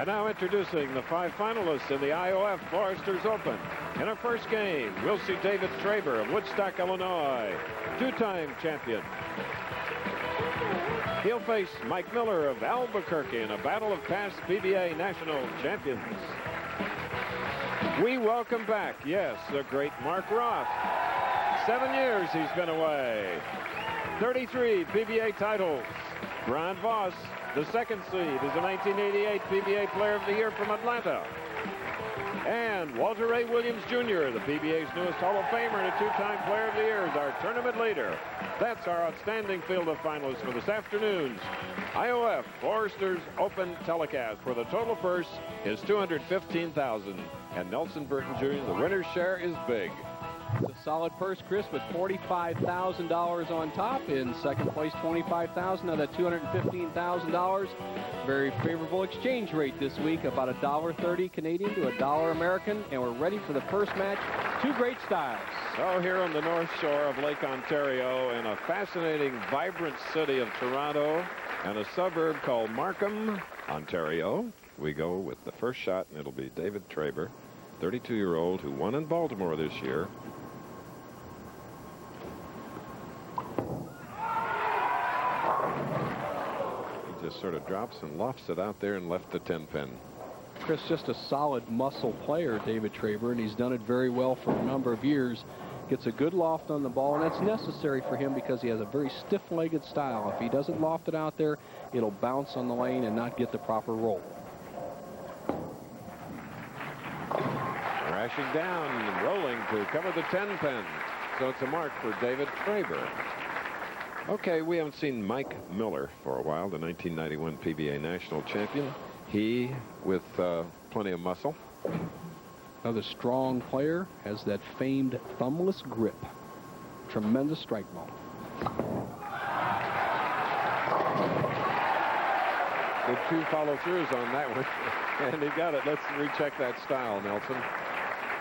And now introducing the 5 finalists in the IOF Foresters Open. In our first game, we'll see David Traber of Woodstock, Illinois, 2-time champion. He'll face Mike Miller of Albuquerque in a battle of past PBA national champions. We welcome back, yes, the great Mark Roth. 7 years he's been away. 33 PBA titles. Ron Voss, the second seed, is a 1988 PBA Player of the Year from Atlanta. And Walter Ray Williams Jr., the PBA's newest Hall of Famer and a 2-time Player of the Year, is our tournament leader. That's our outstanding field of finalists for this afternoon's IOF Foresters Open telecast, where the total purse is $215,000. And Nelson Burton Jr., the winner's share is big. It's a solid purse, Chris, with $45,000 on top. In second place, $25,000 out of $215,000. Very favorable exchange rate this week, about $1.30 Canadian to $1 American, and we're ready for the first match. Two great styles. So here on the north shore of Lake Ontario, in a fascinating, vibrant city of Toronto and a suburb called Markham, Ontario, we go with the first shot, and it'll be David Traber, 32-year-old who won in Baltimore this year. Just sort of drops and lofts it out there and left the 10-pin. Chris, just a solid muscle player, David Traber, and he's done it very well for a number of years. Gets a good loft on the ball, and that's necessary for him because he has a very stiff-legged style. If he doesn't loft it out there, it'll bounce on the lane and not get the proper roll. Crashing down and rolling to cover the 10-pin. So it's a mark for David Traber. Okay, we haven't seen Mike Miller for a while, the 1991 PBA national champion. He with plenty of muscle. Another strong player, has that famed thumbless grip. Tremendous strike ball. Good 2 follow-throughs on that one. And he got it. Let's recheck that style, Nelson.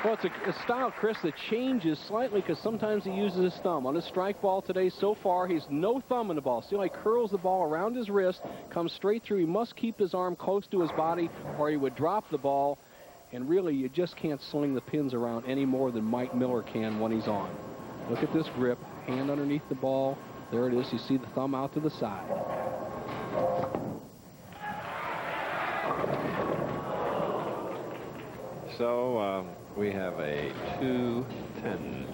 Well, it's a style, Chris, that changes slightly because sometimes he uses his thumb. On his strike ball today, so far, he's no thumb in the ball. See how he curls the ball around his wrist, comes straight through. He must keep his arm close to his body or he would drop the ball. And really, you just can't sling the pins around any more than Mike Miller can when he's on. Look at this grip, hand underneath the ball. There it is. You see the thumb out to the side. So we have a 2-10.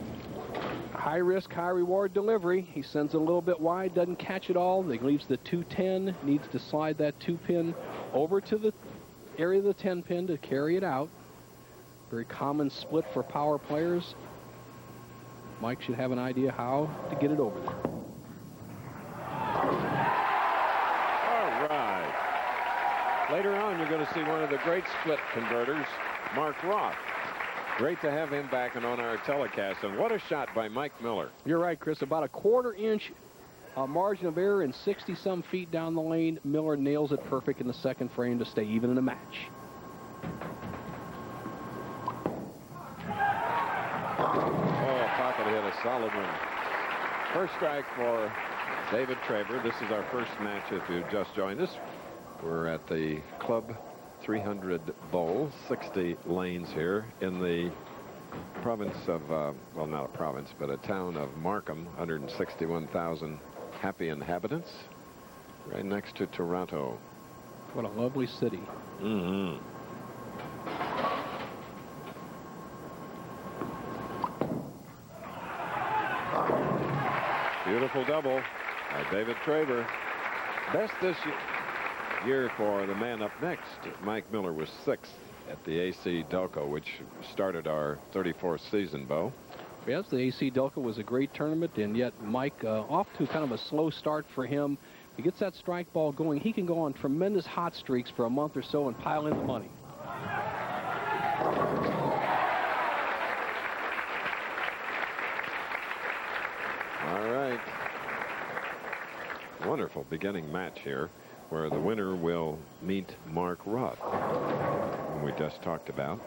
High risk, high reward delivery. He sends it a little bit wide, doesn't catch it all. He leaves the 2-10, needs to slide that 2-pin over to the area of the 10-pin to carry it out. Very common split for power players. Mike should have an idea how to get it over there. All right. Later on, you're going to see one of the great split converters, Mark Roth. Great to have him back and on our telecast. And what a shot by Mike Miller. You're right, Chris. About a 1/4 inch margin of error and 60-some feet down the lane. Miller nails it perfect in the second frame to stay even in the match. Oh, a pocket hit, a solid one. First strike for David Traber. This is our first match if you just joined us. We're at the Club 300 Bowl, 60 lanes here in the province of, well, not a province, but a town of Markham, 161,000 happy inhabitants, right next to Toronto. What a lovely city. Mm-hmm. Beautiful double by David Traber. Best this year for the man up next. Mike Miller was 6th at the AC Delco, which started our 34th season, Bo. Yes, the AC Delco was a great tournament, and yet Mike off to kind of a slow start for him. If he gets that strike ball going, he can go on tremendous hot streaks for a month or so and pile in the money. All right. Wonderful beginning match here, where the winner will meet Mark Roth, whom we just talked about.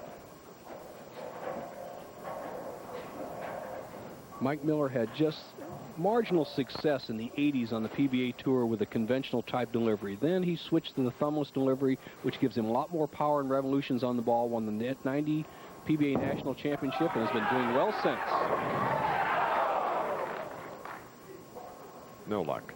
Mike Miller had just marginal success in the 80s on the PBA Tour with a conventional type delivery. Then he switched to the thumbless delivery, which gives him a lot more power and revolutions on the ball, won the 90 PBA National Championship, and has been doing well since. No luck.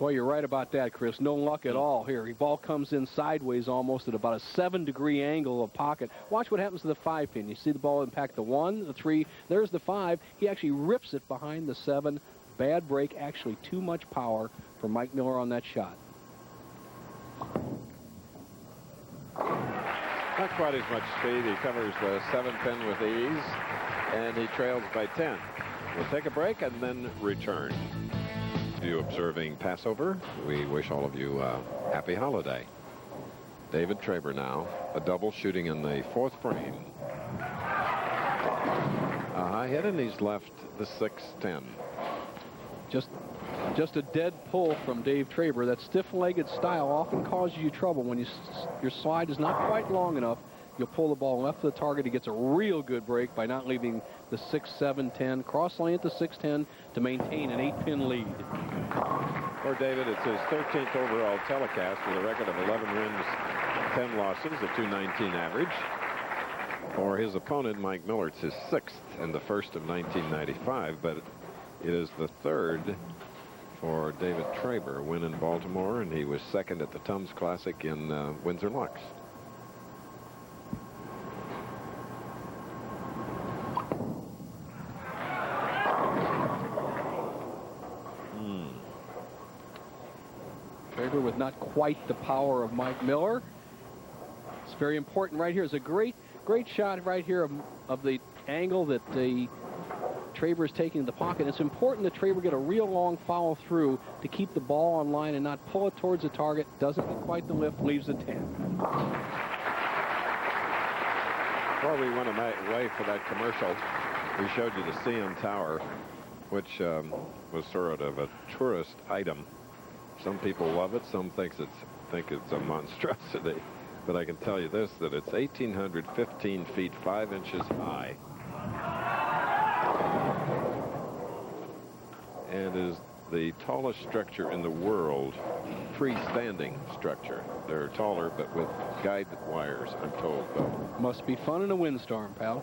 Well, you're right about that, Chris. No luck at all here. The ball comes in sideways almost at about a 7-degree angle of pocket. Watch what happens to the 5-pin. You see the ball impact the 1, the 3. There's the 5. He actually rips it behind the 7. Bad break. Actually too much power for Mike Miller on that shot. Not quite as much speed. He covers the 7-pin with ease, and he trails by 10. We'll take a break and then return. You observing Passover, we wish all of you a happy holiday. David Traber now, a double shooting in the 4th frame. A high hit, and he's left the 6-10. Just a dead pull from Dave Traber. That stiff-legged style often causes you trouble when your slide is not quite long enough. You'll pull the ball left of the target. He gets a real good break by not leaving the 6-7-10. Cross lane at the 6-10 to maintain an 8-pin lead. For David, it's his 13th overall telecast with a record of 11 wins, 10 losses, a .219 average. For his opponent, Mike Miller, it's his 6th and the first of 1995, but it is the 3rd for David Traber, a win in Baltimore, and he was 2nd at the Tums Classic in Windsor Locks. Traber with not quite the power of Mike Miller. It's very important right here. It's a great shot right here of the angle that the Traber is taking in the pocket. It's important that Traber get a real long follow through to keep the ball on line and not pull it towards the target. Doesn't get quite the lift, leaves the 10. Before we went away for that commercial, we showed you the CN Tower, which was sort of a tourist item. Some people love it. Some think it's a monstrosity. But I can tell you this, that it's 1,815 feet, 5 inches high. And is the tallest structure in the world, freestanding structure. They're taller, but with guide wires, I'm told, though. Must be fun in a windstorm, pal.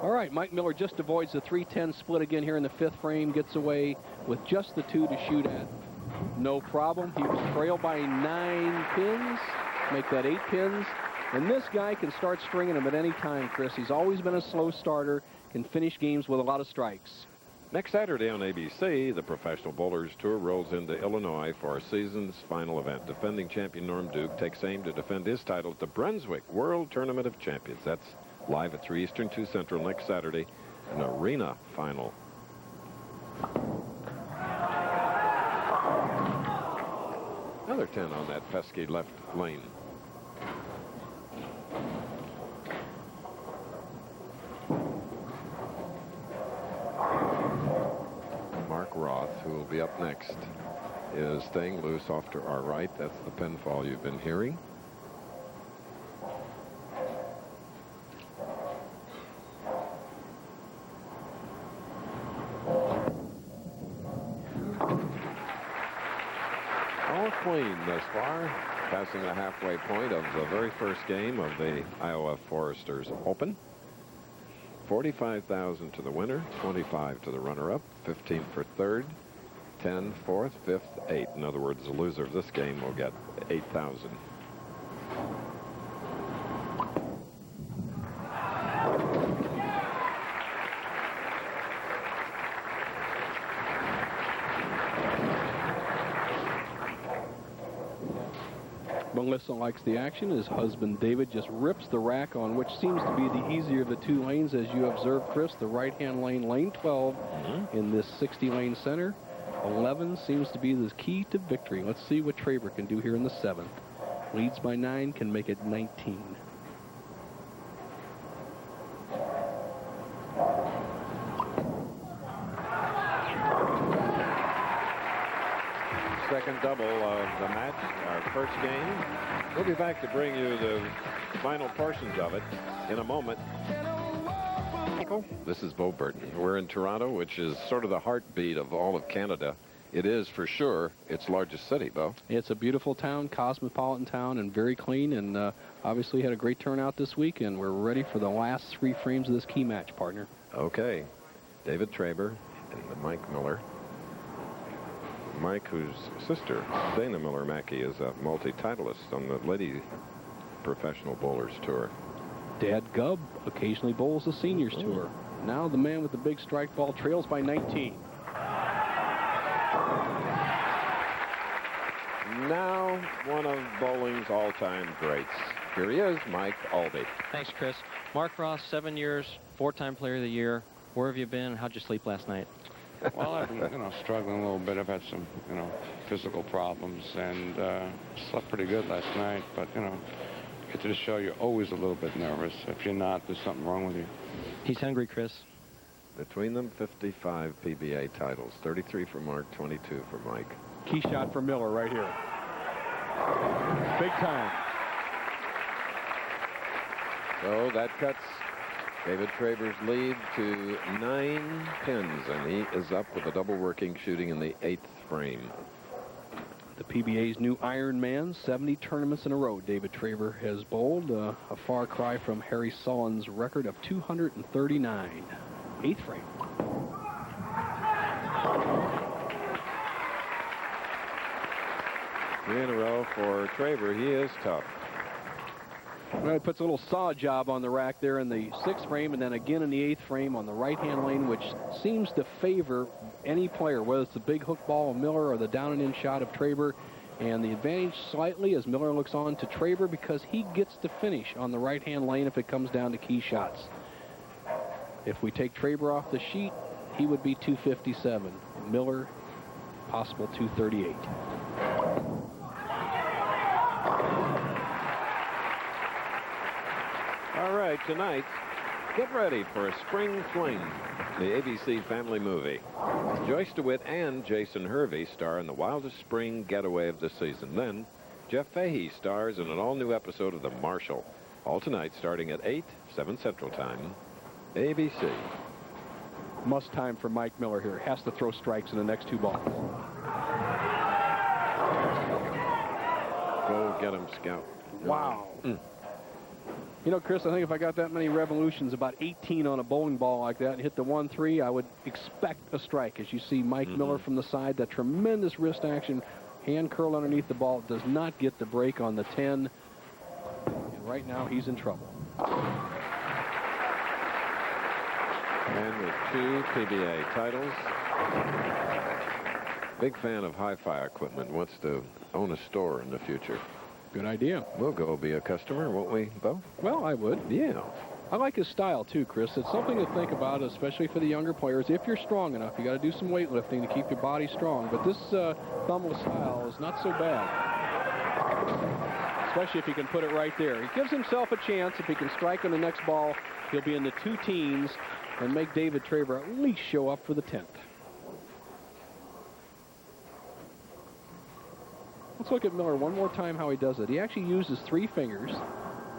All right, Mike Miller just avoids the 3-10 split again here in the 5th frame, gets away with just the 2 to shoot at. No problem. He will trail by 9 pins, make that 8 pins. And this guy can start stringing them at any time, Chris. He's always been a slow starter, can finish games with a lot of strikes. Next Saturday on ABC, the Professional Bowlers Tour rolls into Illinois for our season's final event. Defending champion Norm Duke takes aim to defend his title at the Brunswick World Tournament of Champions. That's live at 3 Eastern, 2 Central next Saturday, an arena final. Another 10 on that pesky left lane. Mark Roth, who will be up next, is staying loose off to our right. That's the pinfall you've been hearing. All clean thus far, passing the halfway point of the very first game of the IOF Foresters Open. 45,000 to the winner, 25 to the runner-up, 15 for 3rd, 10 4th, 5th, 8th. In other words, the loser of this game will get 8,000. Melissa likes the action. His husband David just rips the rack on which seems to be the easier of the 2 lanes, as you observe, Chris. The right-hand lane, lane 12, in this 60-lane center. 11 seems to be the key to victory. Let's see what Traber can do here in the 7th. Leads by 9, can make it 19. Second double of the match, our first game. We'll be back to bring you the final portions of it in a moment. Michael. This is Bo Burton. We're in Toronto, which is sort of the heartbeat of all of Canada. It is, for sure, its largest city, Bo. It's a beautiful town, cosmopolitan town, and very clean, and obviously had a great turnout this week, and we're ready for the last 3 frames of this key match, partner. Okay. David Traber and Mike Miller. Mike, whose sister, Dana Miller-Mackey, is a multi-titleist on the Lady Professional Bowlers Tour. Dad Gubb occasionally bowls the Seniors Tour. Now the man with the big strike ball trails by 19. Now one of bowling's all-time greats. Here he is, Mike Albee. Thanks, Chris. Mark Ross, 7 years, 4-time Player of the Year. Where have you been? How'd you sleep last night? Well, I've been, struggling a little bit. I've had some, physical problems, and slept pretty good last night. But, get to the show, you're always a little bit nervous. If you're not, there's something wrong with you. He's hungry, Chris. Between them, 55 PBA titles. 33 for Mark, 22 for Mike. Key shot for Miller right here. Big time. So that cuts David Traber's lead to 9 pins, and he is up with a double working shooting in the 8th frame. The PBA's new Iron Man, 70 tournaments in a row. David Traber has bowled, a far cry from Harry Sullivan's record of 239. 8th frame. 3 in a row for Traber. He is tough. Well, he puts a little saw job on the rack there in the 6th frame, and then again in the 8th frame on the right-hand lane, which seems to favor any player, whether it's the big hook ball of Miller or the down and in shot of Traber. And the advantage slightly as Miller looks on to Traber because he gets to finish on the right-hand lane if it comes down to key shots. If we take Traber off the sheet, he would be 257. Miller, possible 238. All right, tonight, get ready for a spring fling, the ABC family movie. Joyce DeWitt and Jason Hervey star in the wildest spring getaway of the season. Then, Jeff Fahey stars in an all-new episode of The Marshal. All tonight, starting at 8, 7 Central Time, ABC. Must time for Mike Miller here. Has to throw strikes in the next 2 balls. Go get him, Scout. Wow. You know, Chris, I think if I got that many revolutions, about 18 on a bowling ball like that, and hit the 1-3, I would expect a strike. As you see Mike Miller from the side, that tremendous wrist action, hand curl underneath the ball, does not get the break on the 10. And right now, he's in trouble. And with 2 PBA titles, big fan of hi-fi equipment, wants to own a store in the future. Good idea. We'll go be a customer, won't we, Bo? Well, I would. Yeah. I like his style, too, Chris. It's something to think about, especially for the younger players. If you're strong enough, you got to do some weightlifting to keep your body strong. But this thumbless style is not so bad, especially if he can put it right there. He gives himself a chance. If he can strike on the next ball, he'll be in the 2 teens and make David Traber at least show up for the 10th. Let's look at Miller one more time how he does it. He actually uses 3 fingers.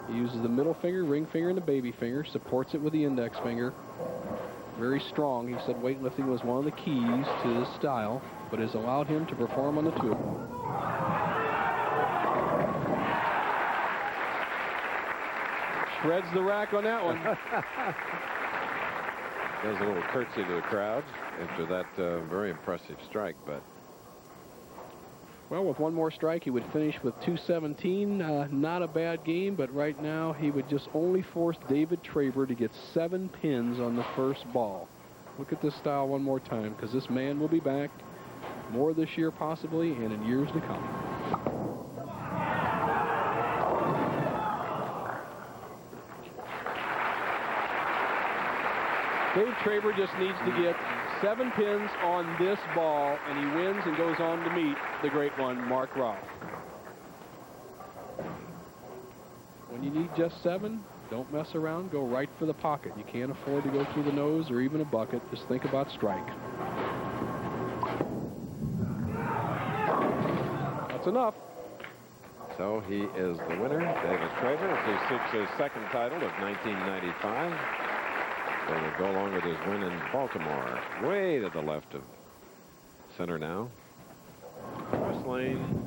He uses the middle finger, ring finger, and the baby finger, supports it with the index finger. Very strong. He said weightlifting was one of the keys to his style, but has allowed him to perform on the tour. Shreds the rack on that one. Does a little curtsy to the crowd after that very impressive strike, but well, with 1 more strike, he would finish with 217. Not a bad game, but right now he would just only force David Traber to get 7 pins on the first ball. Look at this style one more time, because this man will be back more this year possibly and in years to come. Dave Traber just needs to get 7 pins on this ball, and he wins and goes on to meet the great one, Mark Roth. When you need just 7, don't mess around. Go right for the pocket. You can't afford to go through the nose or even a bucket. Just think about strike. That's enough. so he is the winner. David Traber, who seeks his 2nd title of 1995. So we'll go along with his win in Baltimore. Way to the left of center now. Cross lane.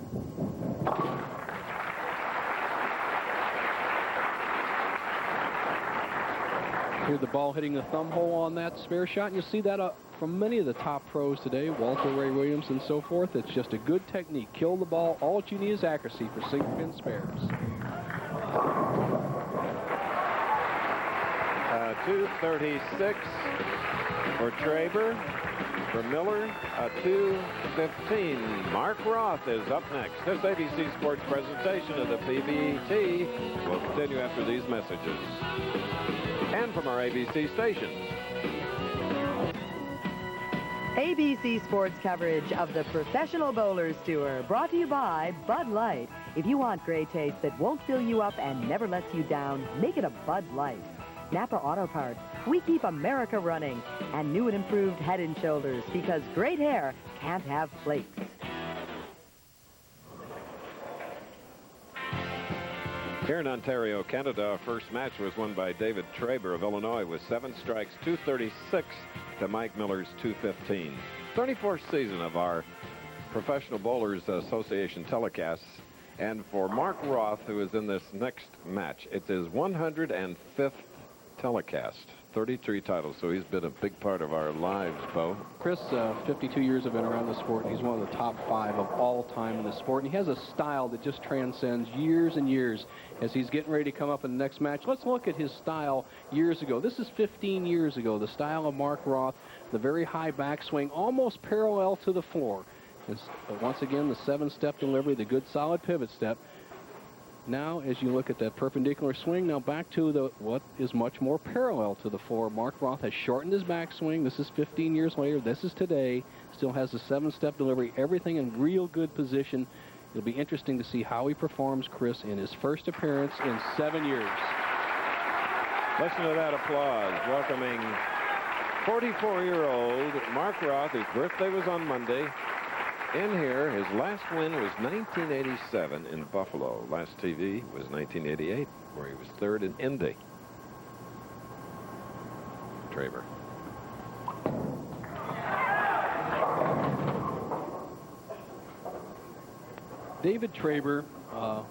Here's the ball hitting the thumb hole on that spare shot. And you'll see that from many of the top pros today, Walter Ray Williams and so forth. It's just a good technique. Kill the ball. All that you need is accuracy for single pin spares. 236 for Traber. For Miller, a 2:15. Mark Roth is up next. This ABC Sports presentation of the PBT will continue after these messages. And from our ABC stations. ABC Sports coverage of the Professional Bowlers Tour, brought to you by Bud Light. If you want great taste that won't fill you up and never lets you down, make it a Bud Light. Napa Auto Parts, we keep America running. And new and improved Head & Shoulders, because great hair can't have flakes. Here in Ontario, Canada, our first match was won by David Traber of Illinois with 7 strikes, 236 to Mike Miller's 215. 34th season of our Professional Bowlers Association telecasts. And for Mark Roth, who is in this next match, it's his 105th telecast. 33 titles, so he's been a big part of our lives, Bo. Chris, 52 years have been around the sport, and he's one of the top 5 of all time in the sport. And he has a style that just transcends years and years as he's getting ready to come up in the next match. Let's look at his style years ago. This is 15 years ago, the style of Mark Roth, the very high backswing, almost parallel to the floor. Once again, the 7-step delivery, the good solid pivot step. Now, as you look at that perpendicular swing, now back to what is much more parallel to the floor. Mark Roth has shortened his backswing. This is 15 years later. This is today. Still has the 7-step delivery. Everything in real good position. It'll be interesting to see how he performs, Chris, in his first appearance in 7 years. Listen to that applause, welcoming 44-year-old Mark Roth, whose birthday was on Monday. In here, his last win was 1987 in Buffalo. Last TV was 1988, where he was 3rd in Indy. Traber. David Traber,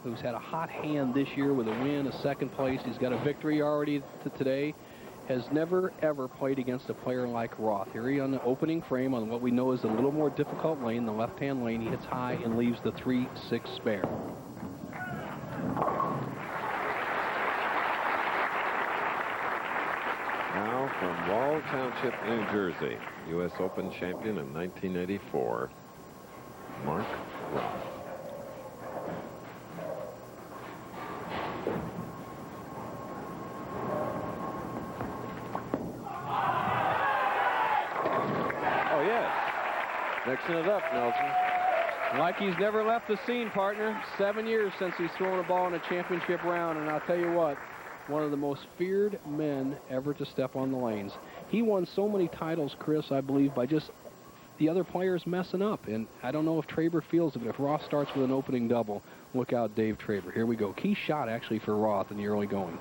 who's had a hot hand this year with a win, a 2nd place. He's got a victory already today. Has never, ever played against a player like Roth. Here he on the opening frame on what we know is a little more difficult lane, the left-hand lane. He hits high and leaves the 3-6 spare. Now from Wall Township, New Jersey, U.S. Open champion in 1984, Mark Roth. Mixing it up, Nelson. Like he's never left the scene, partner. 7 years since he's thrown a ball in a championship round, and I'll tell you what, one of the most feared men ever to step on the lanes. He won so many titles, Chris, I believe, by just the other players messing up, and I don't know if Traber feels it, but if Roth starts with an opening double, look out, Dave Traber. Here we go. Key shot, actually, for Roth in the early going.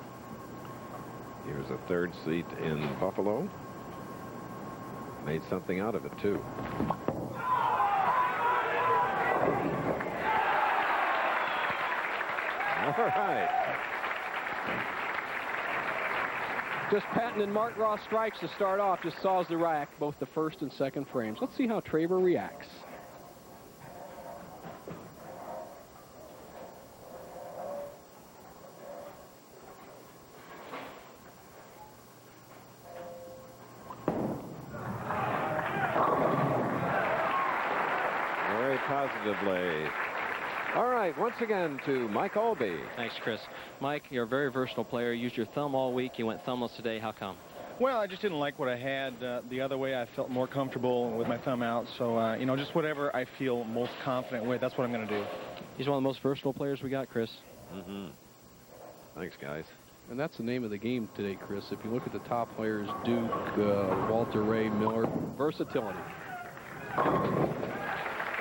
Here's a 3rd seat in Buffalo. Made something out of it, too. All right. Just patented Mark Roth strikes to start off. Just saws the rack, both the 1st and 2nd frames. Let's see how Traber reacts. Very positively. All right, once again to Mike Albee. Thanks, Chris. Mike, you're a very versatile player. You used your thumb all week. You went thumbless today. How come? Well, I just didn't like what I had. The other way, I felt more comfortable with my thumb out. So, you know, just whatever I feel most confident with, that's what I'm going to do. He's one of the most versatile players we got, Chris. Mm-hmm. Thanks, guys. And that's the name of the game today, Chris. If you look at the top players, Duke, Walter Ray, Miller, versatility.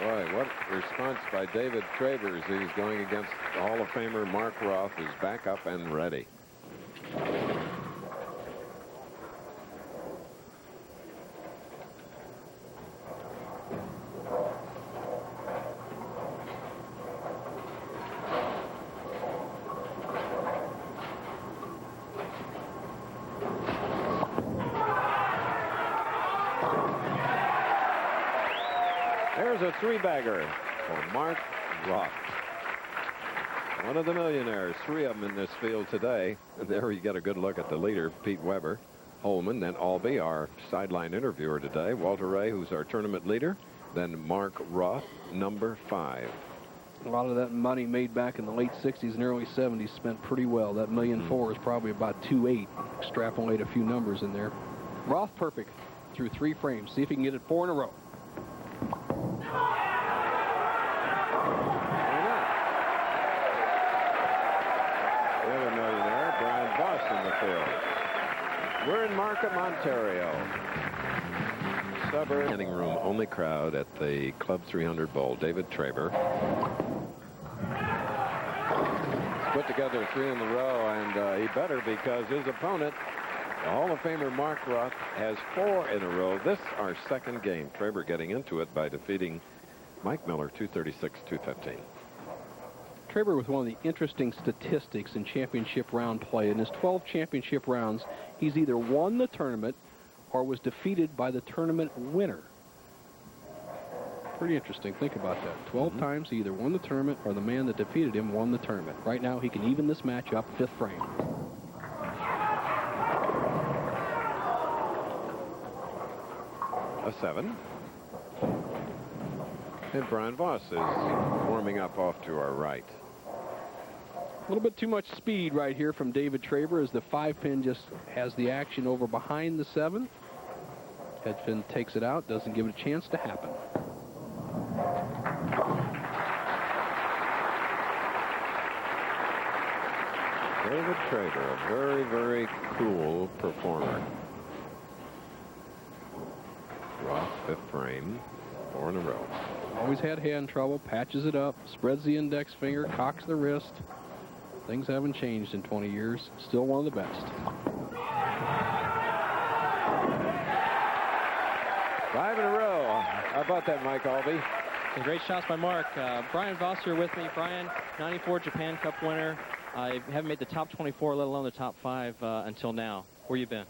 Boy, what response by David Traber as he's going against the Hall of Famer Mark Roth, who's back up and ready. three-bagger for Mark Roth. One of the millionaires, three of them in this field today. And there you get a good look at the leader, Pete Weber, Holman, then Albee, our sideline interviewer today, Walter Ray, who's our tournament leader, then Mark Roth, number 5. A lot of that money made back in the late 60s and early 70s spent pretty well. That $1.4 million is probably about 2.8. Extrapolate a few numbers in there. Roth perfect through 3 frames. See if he can get it 4 in a row. Why not? The other millionaire, Brian Voss, in the field. We're in Markham, Ontario. Suburb standing room only crowd at the Club 300 Bowl. David Traber put together 3 in a row, and he better, because his opponent, the Hall of Famer Mark Roth, has 4 in a row. This our second game. Traber getting into it by defeating Mike Miller 236-215. Traber with one of the interesting statistics in championship round play. In his 12 championship rounds, he's either won the tournament or was defeated by the tournament winner. Pretty interesting. Think about that. 12 times he either won the tournament or the man that defeated him won the tournament. Right now he can even this match up, 5th frame. A 7. And Brian Voss is warming up off to our right. A little bit too much speed right here from David Traber as the 5-pin just has the action over behind the 7. Headpin takes it out, doesn't give it a chance to happen. David Traber, a very, very cool performer. Roth, 5th frame, 4 in a row. Always had hand trouble, patches it up, spreads the index finger, cocks the wrist. Things haven't changed in 20 years. Still one of the best. 5 in a row. How about that, Mike Albee? Some great shots by Mark. Brian Voss here with me. Brian, 94 Japan Cup winner. I haven't made the top 24, let alone the top 5 until now. Where you been?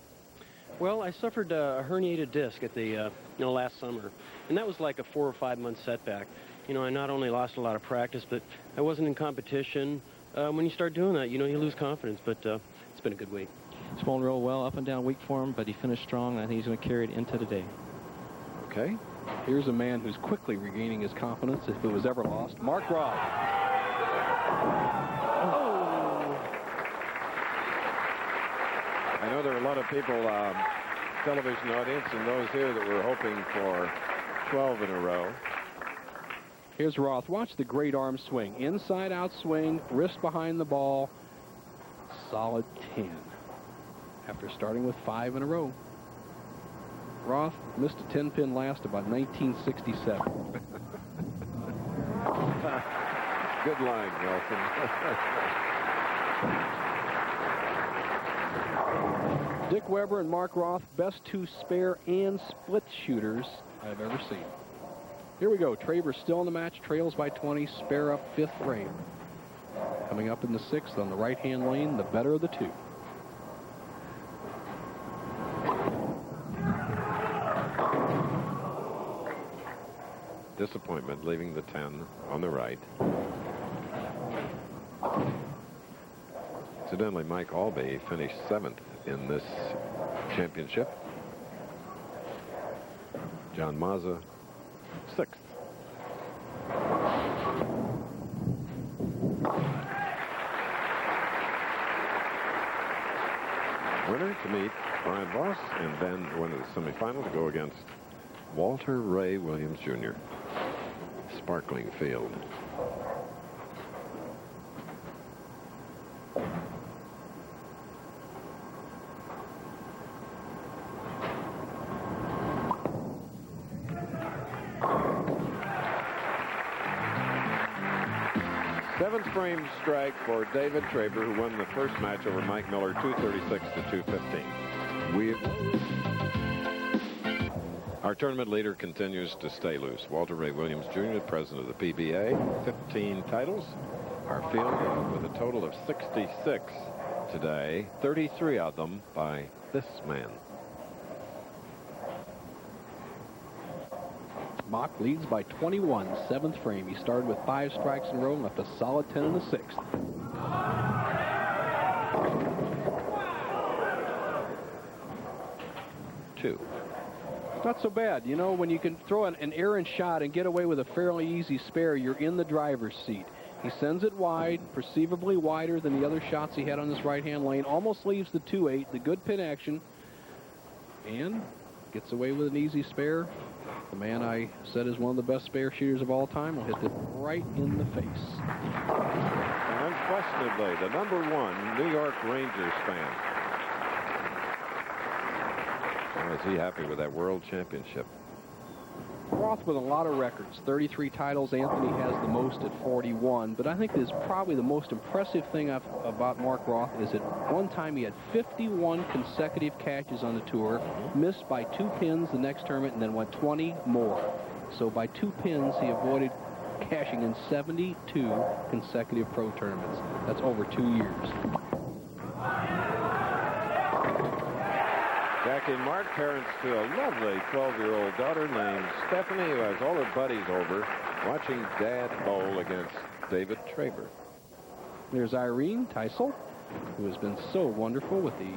Well, I suffered a herniated disc at the last summer, and that was like a 4 or 5 month setback. You know, I not only lost a lot of practice, but I wasn't in competition. When you start doing that, you know, you lose confidence, but it's been a good week. It's going real well, up and down week for him, but he finished strong, and I think he's going to carry it into today. Okay. Here's a man who's quickly regaining his confidence if it was ever lost. Mark Roth. I know there are a lot of people, television audience, and those here that were hoping for 12 in a row. Here's Roth. Watch the great arm swing. Inside out swing, wrist behind the ball. Solid 10. After starting with 5 in a row. Roth missed a 10-pin last about 1967. Good line, Nelson. Dick Weber and Mark Roth, best 2 spare and split shooters I've ever seen. Here we go. Traber still in the match, trails by 20, spare up 5th frame. Coming up in the 6th on the right-hand lane, the better of the 2. Disappointment leaving the 10 on the right. Incidentally, Mike Albee finished 7th in this championship. John Mazza, 6th. Winner to meet Brian Voss, and then win the semifinal to go against Walter Ray Williams Jr. Sparkling field. Seventh frame strike for David Traber, who won the first match over Mike Miller, 236-215. Our tournament leader continues to stay loose. Walter Ray Williams Jr., president of the PBA, 15 titles. Our field with a total of 66 today, 33 of them by this man. Mock leads by 21, 7th frame. He started with 5 strikes in a row and left a solid 10 in the 6th. Not so bad. You know, when you can throw an errant shot and get away with a fairly easy spare, you're in the driver's seat. He sends it wide, perceivably wider than the other shots he had on his right-hand lane. Almost leaves the 2-8, the good pin action, and gets away with an easy spare. The man I said is one of the best spare shooters of all time will hit it right in the face. Unquestionably, the #1 New York Rangers fan. Was he happy with that world championship? Roth with a lot of records, 33 titles. Anthony has the most at 41. But I think is probably the most impressive thing about Mark Roth is that one time he had 51 consecutive catches on the tour, missed by 2 pins the next tournament, and then went 20 more. So by 2 pins, he avoided cashing in 72 consecutive pro tournaments. That's over 2 years. Jackie and Mark, parents to a lovely 12-year-old daughter named Stephanie, who has all her buddies over, watching Dad bowl against David Traber. There's Irene Teisel, who has been so wonderful with the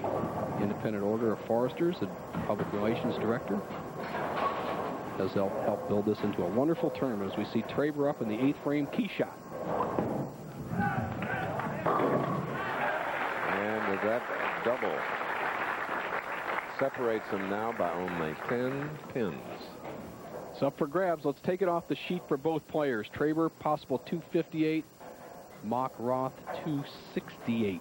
Independent Order of Foresters, the Public Relations Director. Has helped build this into a wonderful tournament as we see Traber up in the 8th frame key shot. And with that double, separates them now by only 10 pins. It's up for grabs. Let's take it off the sheet for both players. Traber, possible 258. Mock Roth, 268.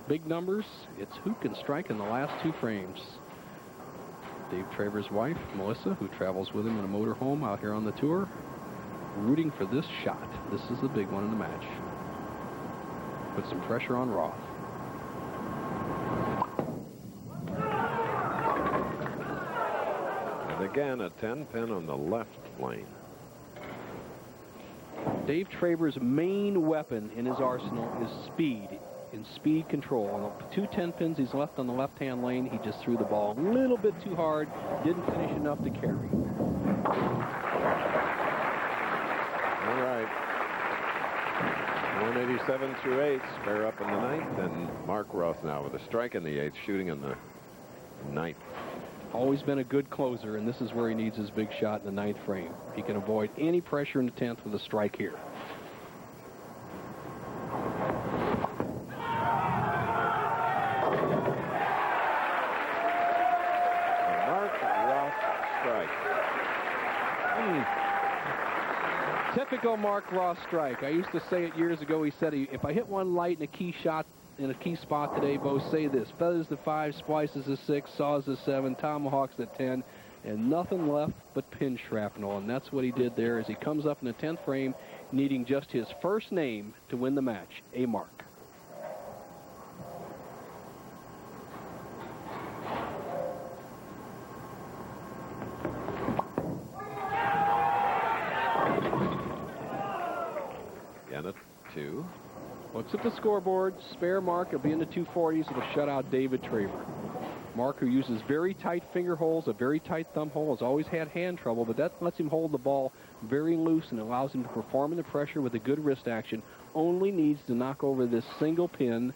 Big numbers. It's who can strike in the last 2 frames. Dave Traber's wife, Melissa, who travels with him in a motorhome out here on the tour, rooting for this shot. This is the big one in the match. Put some pressure on Roth. Again, a 10-pin on the left lane. Dave Traber's main weapon in his arsenal is speed, in speed control. On the 2 10-pins he's left on the left-hand lane, he just threw the ball a little bit too hard, didn't finish enough to carry. All right. 187 through 8, spare up in the 9th, and Mark Roth now with a strike in the 8th, shooting in the 9th. Always been a good closer, and this is where he needs his big shot in the 9th frame. He can avoid any pressure in the 10th with a strike here. Mark Roth strike. Typical Mark Roth strike. I used to say it years ago. He said, if I hit one light in a key shot, in a key spot today, Bo, say this: feathers to 5, splices to 6, saws to 7, tomahawks to 10, and nothing left but pin shrapnel. And that's what he did there as he comes up in the 10th frame, needing just his first name to win the match, A. Mark. Again at 2. Looks at the scoreboard. Spare Mark will be in the 240s. It'll shut out David Traber. Mark, who uses very tight finger holes, a very tight thumb hole, has always had hand trouble, but that lets him hold the ball very loose and allows him to perform in the pressure with a good wrist action. Only needs to knock over this single pin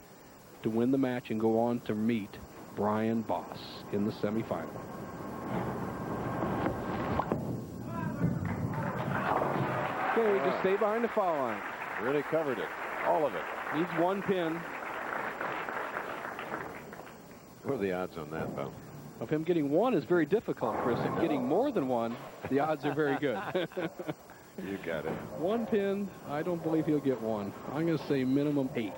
to win the match and go on to meet Brian Boss in the semifinal. Okay, just stay behind the foul line. Really covered it. All of it. Needs 1 pin. What are the odds on that, Bo? Of him getting 1 is very difficult, Chris. If getting more than 1, the odds are very good. You got it. 1 pin, I don't believe he'll get 1. I'm going to say minimum 8.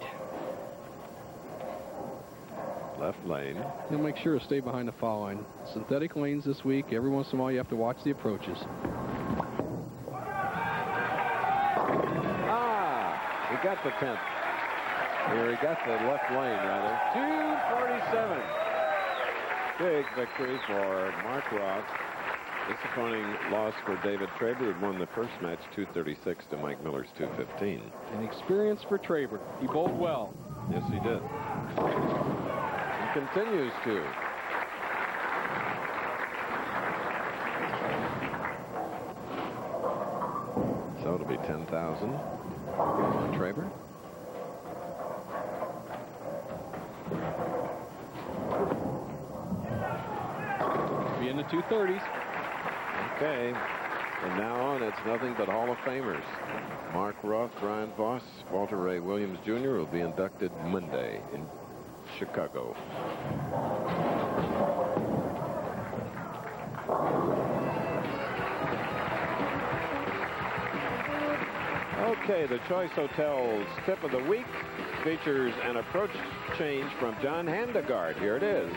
Left lane. He'll make sure to stay behind the foul line. Synthetic lanes this week. Every once in a while, you have to watch the approaches. He got the 10th. Here he got the left lane, rather. 247. Big victory for Mark Roth. Disappointing loss for David Traber, who won the first match 236 to Mike Miller's 215. An experience for Traber. He bowled well. Yes, he did. He continues to. So it'll be 10,000 on Traver. Be in the 230s. Okay. From now on, it's nothing but Hall of Famers. Mark Roth, Brian Voss, Walter Ray Williams Jr. will be inducted Monday in Chicago. Okay, the Choice Hotels tip of the week features an approach change from John Handegard. Here it is.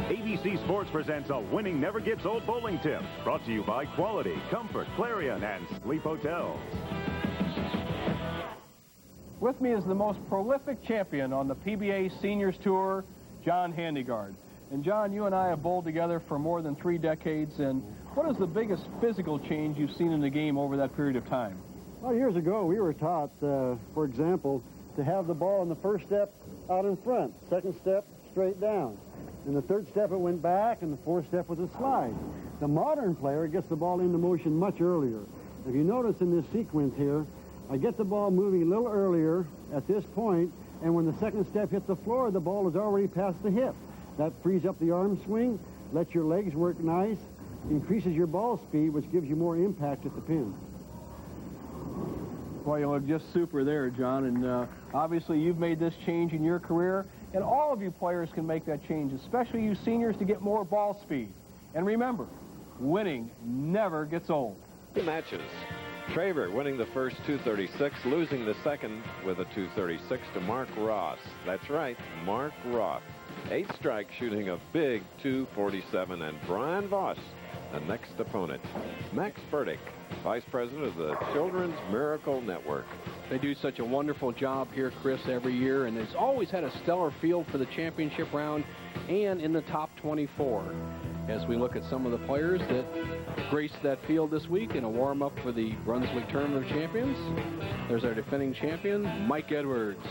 ABC Sports presents a winning never gets old bowling tip. Brought to you by Quality, Comfort, Clarion, and Sleep Hotels. With me is the most prolific champion on the PBA Seniors Tour, John Handegard. And John, you and I have bowled together for more than 3 decades, and what is the biggest physical change you've seen in the game over that period of time? Well, years ago, we were taught, for example, to have the ball in the first step out in front, second step straight down. In the third step, it went back, and the fourth step was a slide. The modern player gets the ball into motion much earlier. If you notice in this sequence here, I get the ball moving a little earlier at this point, and when the second step hits the floor, the ball is already past the hip. That frees up the arm swing, lets your legs work nice, increases your ball speed, which gives you more impact at the pin. Well, you look just super there, John, and obviously you've made this change in your career, and all of you players can make that change, especially you seniors, to get more ball speed. And remember, winning never gets old. 2 matches. Traver winning the first 236, losing the second with a 236 to Mark Ross. That's right, Mark Ross. 8 strikes, shooting a big 247, and Brian Voss, the next opponent. Max Burdick, Vice President of the Children's Miracle Network. They do such a wonderful job here, Chris, every year, and it's always had a stellar field for the championship round and in the top 24. As we look at some of the players that graced that field this week in a warm-up for the Brunswick Tournament of Champions, there's our defending champion, Mike Edwards.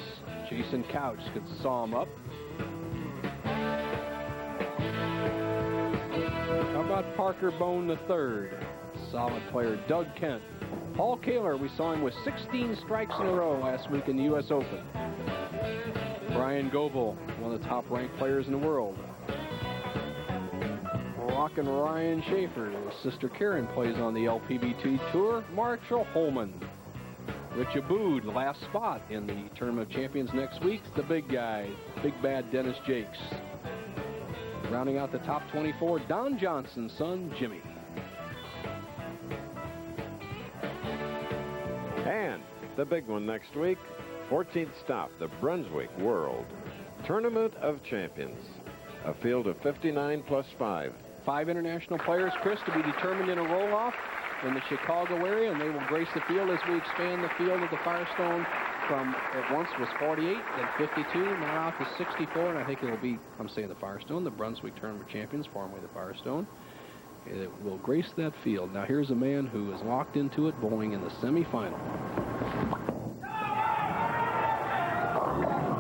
Jason Couch could saw him up. How about Parker Bone III? Solid player. Doug Kent. Paul Kaler, we saw him with 16 strikes in a row last week in the U.S. Open. Brian Goebel, one of the top-ranked players in the world. Rockin' Ryan Schaefer. His sister Karen plays on the LPBT Tour. Marshall Holman. Rich Abood, last spot in the Tournament of Champions next week. The big guy, big bad Dennis Jakes. Rounding out the top 24, Don Johnson's son, Jimmy. And the big one next week, 14th stop, the Brunswick World Tournament of Champions. A field of 59 plus 5. 5 international players, Chris, to be determined in a roll-off in the Chicago area, and they will grace the field as we expand the field of the Firestone from, at once was 48, then 52, now out to 64, and I think it will be, I'm saying the Firestone, the Brunswick Tournament of Champions, formerly the Firestone. It will grace that field. Now here's a man who is locked into it, bowling in the semifinal.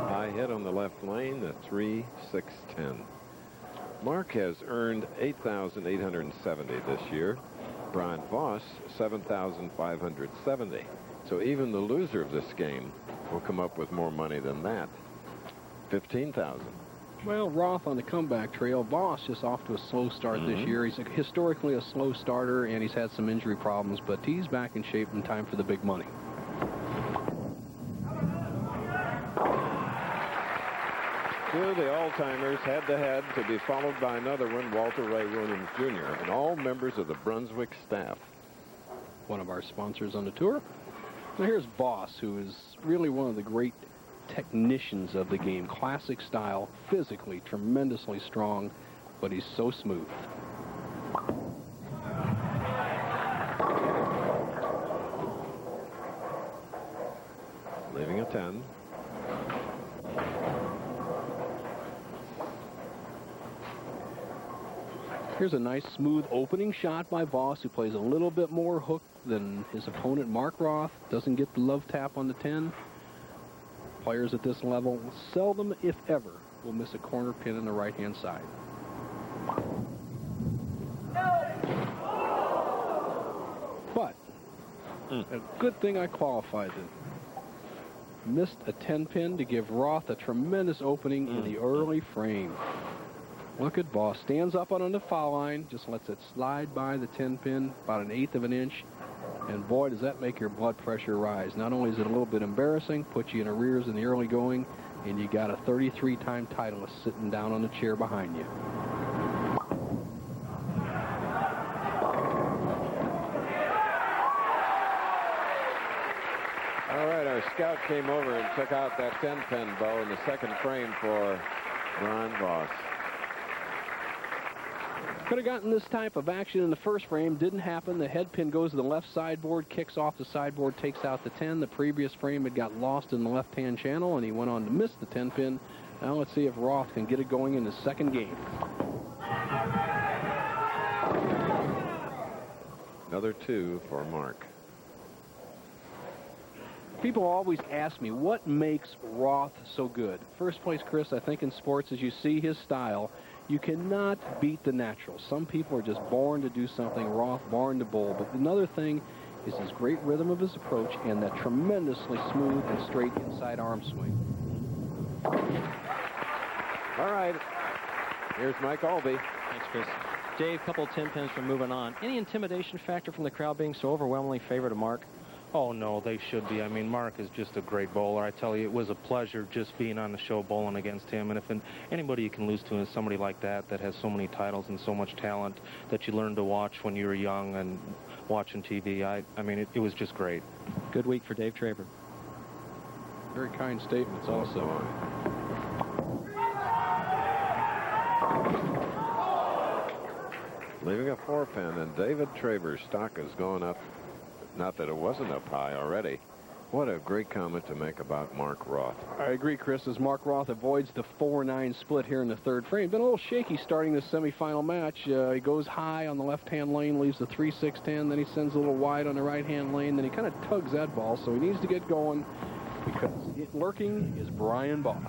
High hit on the left lane, the 3-6-10. Mark has earned $8,870 this year. Brian Voss, $7,570. So even the loser of this game will come up with more money than that. $15,000. Well, Roth on the comeback trail. Voss just off to a slow start this year. He's historically a slow starter, and he's had some injury problems, but he's back in shape in time for the big money. Two of the all-timers head-to-head to be followed by another one, Walter Ray Williams Jr., and all members of the Brunswick staff. One of our sponsors on the tour. Now here's Voss, who is really one of the great technicians of the game. Classic style, physically tremendously strong, but he's so smooth. Leaving a 10. Here's a nice smooth opening shot by Voss, who plays a little bit more hook than his opponent Mark Roth. Doesn't get the love tap on the 10. Players at this level seldom, if ever, will miss a corner pin on the right-hand side. A good thing I qualified it. Missed a 10-pin to give Roth a tremendous opening in the early frame. Look at Boss. Stands up on the foul line, just lets it slide by the 10-pin, about 1/8 of an inch. And boy, does that make your blood pressure rise. Not only is it a little bit embarrassing, puts you in arrears in the early going, and you got a 33-time titleist sitting down on the chair behind you. All right, our scout came over and took out that 10-pin bow in the second frame for Brian Voss. Could have gotten this type of action in the first frame. Didn't happen. The head pin goes to the left sideboard, kicks off the sideboard, takes out the 10. The previous frame had got lost in the left-hand channel, and he went on to miss the 10-pin. Now let's see if Roth can get it going in the second game. Another 2 for Mark. People always ask me, what makes Roth so good? First place, Chris, I think in sports, as you see his style, you cannot beat the natural. Some people are just born to do something. Roth, born to bowl. But another thing is his great rhythm of his approach and that tremendously smooth and straight inside arm swing. All right. Here's Mike Albee. Thanks, Chris. Dave, couple 10-pins from moving on. Any intimidation factor from the crowd being so overwhelmingly favored of Mark? Oh, no, they should be. I mean, Mark is just a great bowler. I tell you, it was a pleasure just being on the show bowling against him. And if anybody you can lose to is somebody like that has so many titles and so much talent that you learn to watch when you were young and watching TV, I mean, it was just great. Good week for Dave Traber. Very kind statements also. Leaving a 4-pin, and David Traber's stock is going up. Not that it wasn't up high already. What a great comment to make about Mark Roth. I agree, Chris, as Mark Roth avoids the 4-9 split here in the third frame. Been a little shaky starting the semifinal match. He goes high on the left-hand lane, leaves the 3-6-10, then he sends a little wide on the right-hand lane, then he kind of tugs that ball, so he needs to get going because lurking is Brian Voss.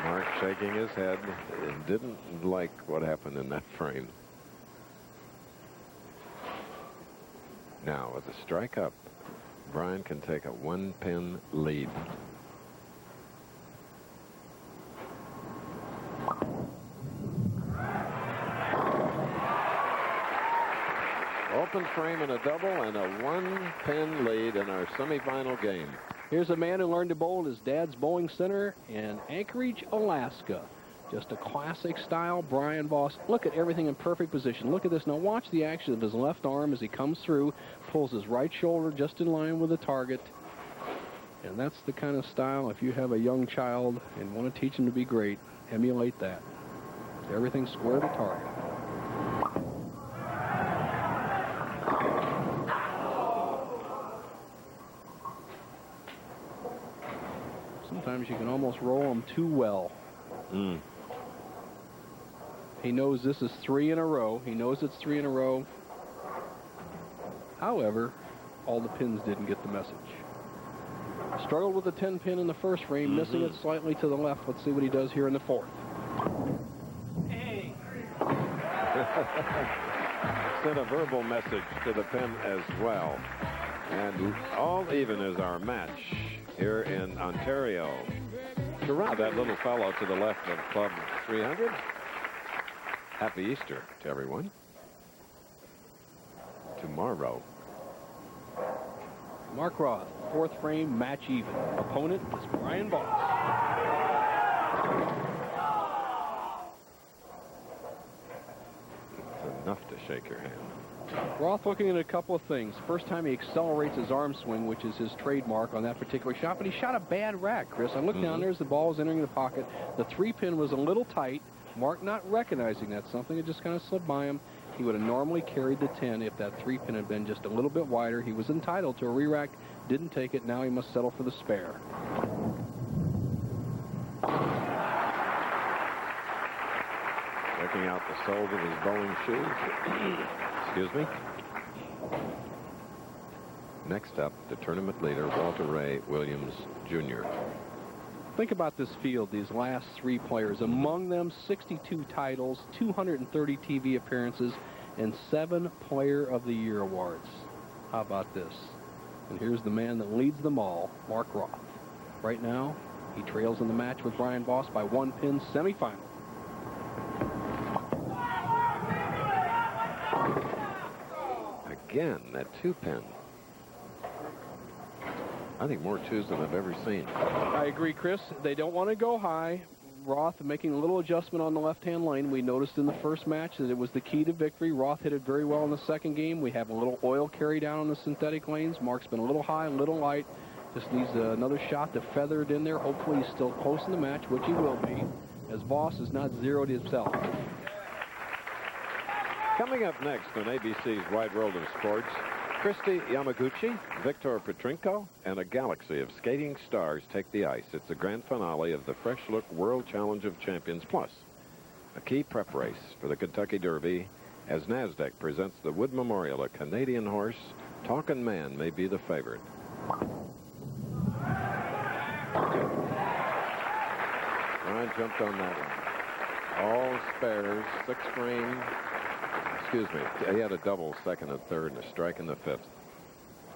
Mark shaking his head and didn't like what happened in that frame. Now, with a strike up, Brian can take a 1-pin lead. Open frame and a double and a 1-pin lead in our semifinal game. Here's a man who learned to bowl at his dad's bowling center in Anchorage, Alaska. Just a classic style, Brian Voss. Look at everything in perfect position. Look at this. Now watch the action of his left arm as he comes through, pulls his right shoulder just in line with the target. And that's the kind of style, if you have a young child and want to teach him to be great, emulate that. Everything square to target. Sometimes you can almost roll them too well. He knows this is 3 in a row. He knows it's 3 in a row. However, all the pins didn't get the message. Struggled with the 10-pin in the first frame, missing it slightly to the left. Let's see what he does here in the fourth. Hey. Sent a verbal message to the pin as well. And all even is our match here in Ontario. Toronto, that little fellow to the left of Club 300. Happy Easter to everyone. Tomorrow. Mark Roth, fourth frame, match even. Opponent is Brian Voss. It's enough to shake your hand. Roth looking at a couple of things. First time he accelerates his arm swing, which is his trademark on that particular shot, but he shot a bad rack, Chris. I looked down there as the ball was entering the pocket. The 3-pin was a little tight. Mark not recognizing that something had just kind of slipped by him. He would have normally carried the 10 if that 3-pin had been just a little bit wider. He was entitled to a re-rack, didn't take it. Now he must settle for the spare. Checking out the soles of his bowling shoes. Excuse me. Next up, the tournament leader, Walter Ray Williams, Jr. Think about this field, these last 3 players. Among them, 62 titles, 230 TV appearances, and 7 Player of the Year awards. How about this? And here's the man that leads them all, Mark Roth. Right now, he trails in the match with Brian Voss by 1 pin semifinal. Again, that 2-pin. I think more 2s than I've ever seen. I agree, Chris. They don't want to go high. Roth making a little adjustment on the left-hand lane. We noticed in the first match that it was the key to victory. Roth hit it very well in the second game. We have a little oil carry down on the synthetic lanes. Mark's been a little high, a little light. Just needs another shot to feather it in there. Hopefully he's still close in the match, which he will be, as Voss has not zeroed himself. Coming up next on ABC's Wide World of Sports, Christy Yamaguchi, Victor Petrenko, and a galaxy of skating stars take the ice. It's the grand finale of the Fresh Look World Challenge of Champions Plus, a key prep race for the Kentucky Derby as NASDAQ presents the Wood Memorial. A Canadian horse, Talkin' Man, may be the favorite. Ryan jumped on that one. All spares, 6 frame. Excuse me, he had a double second and third and a strike in the 5th.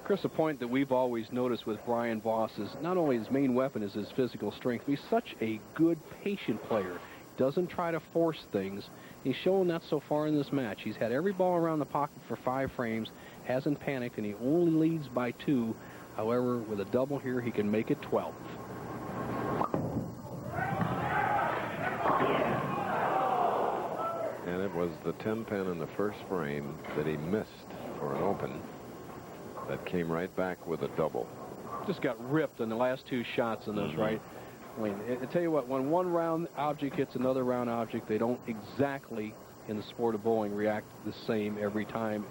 Chris, a point that we've always noticed with Brian Voss is not only his main weapon is his physical strength, but he's such a good patient player. Doesn't try to force things. He's shown that so far in this match. He's had every ball around the pocket for 5 frames, hasn't panicked, and he only leads by 2. However, with a double here, he can make it 12. And it was the 10-pin in the first frame that he missed for an open that came right back with a double. Just got ripped in the last 2 shots in those, right? I mean, I tell you what, when one round object hits another round object, they don't exactly, in the sport of bowling, react the same every time.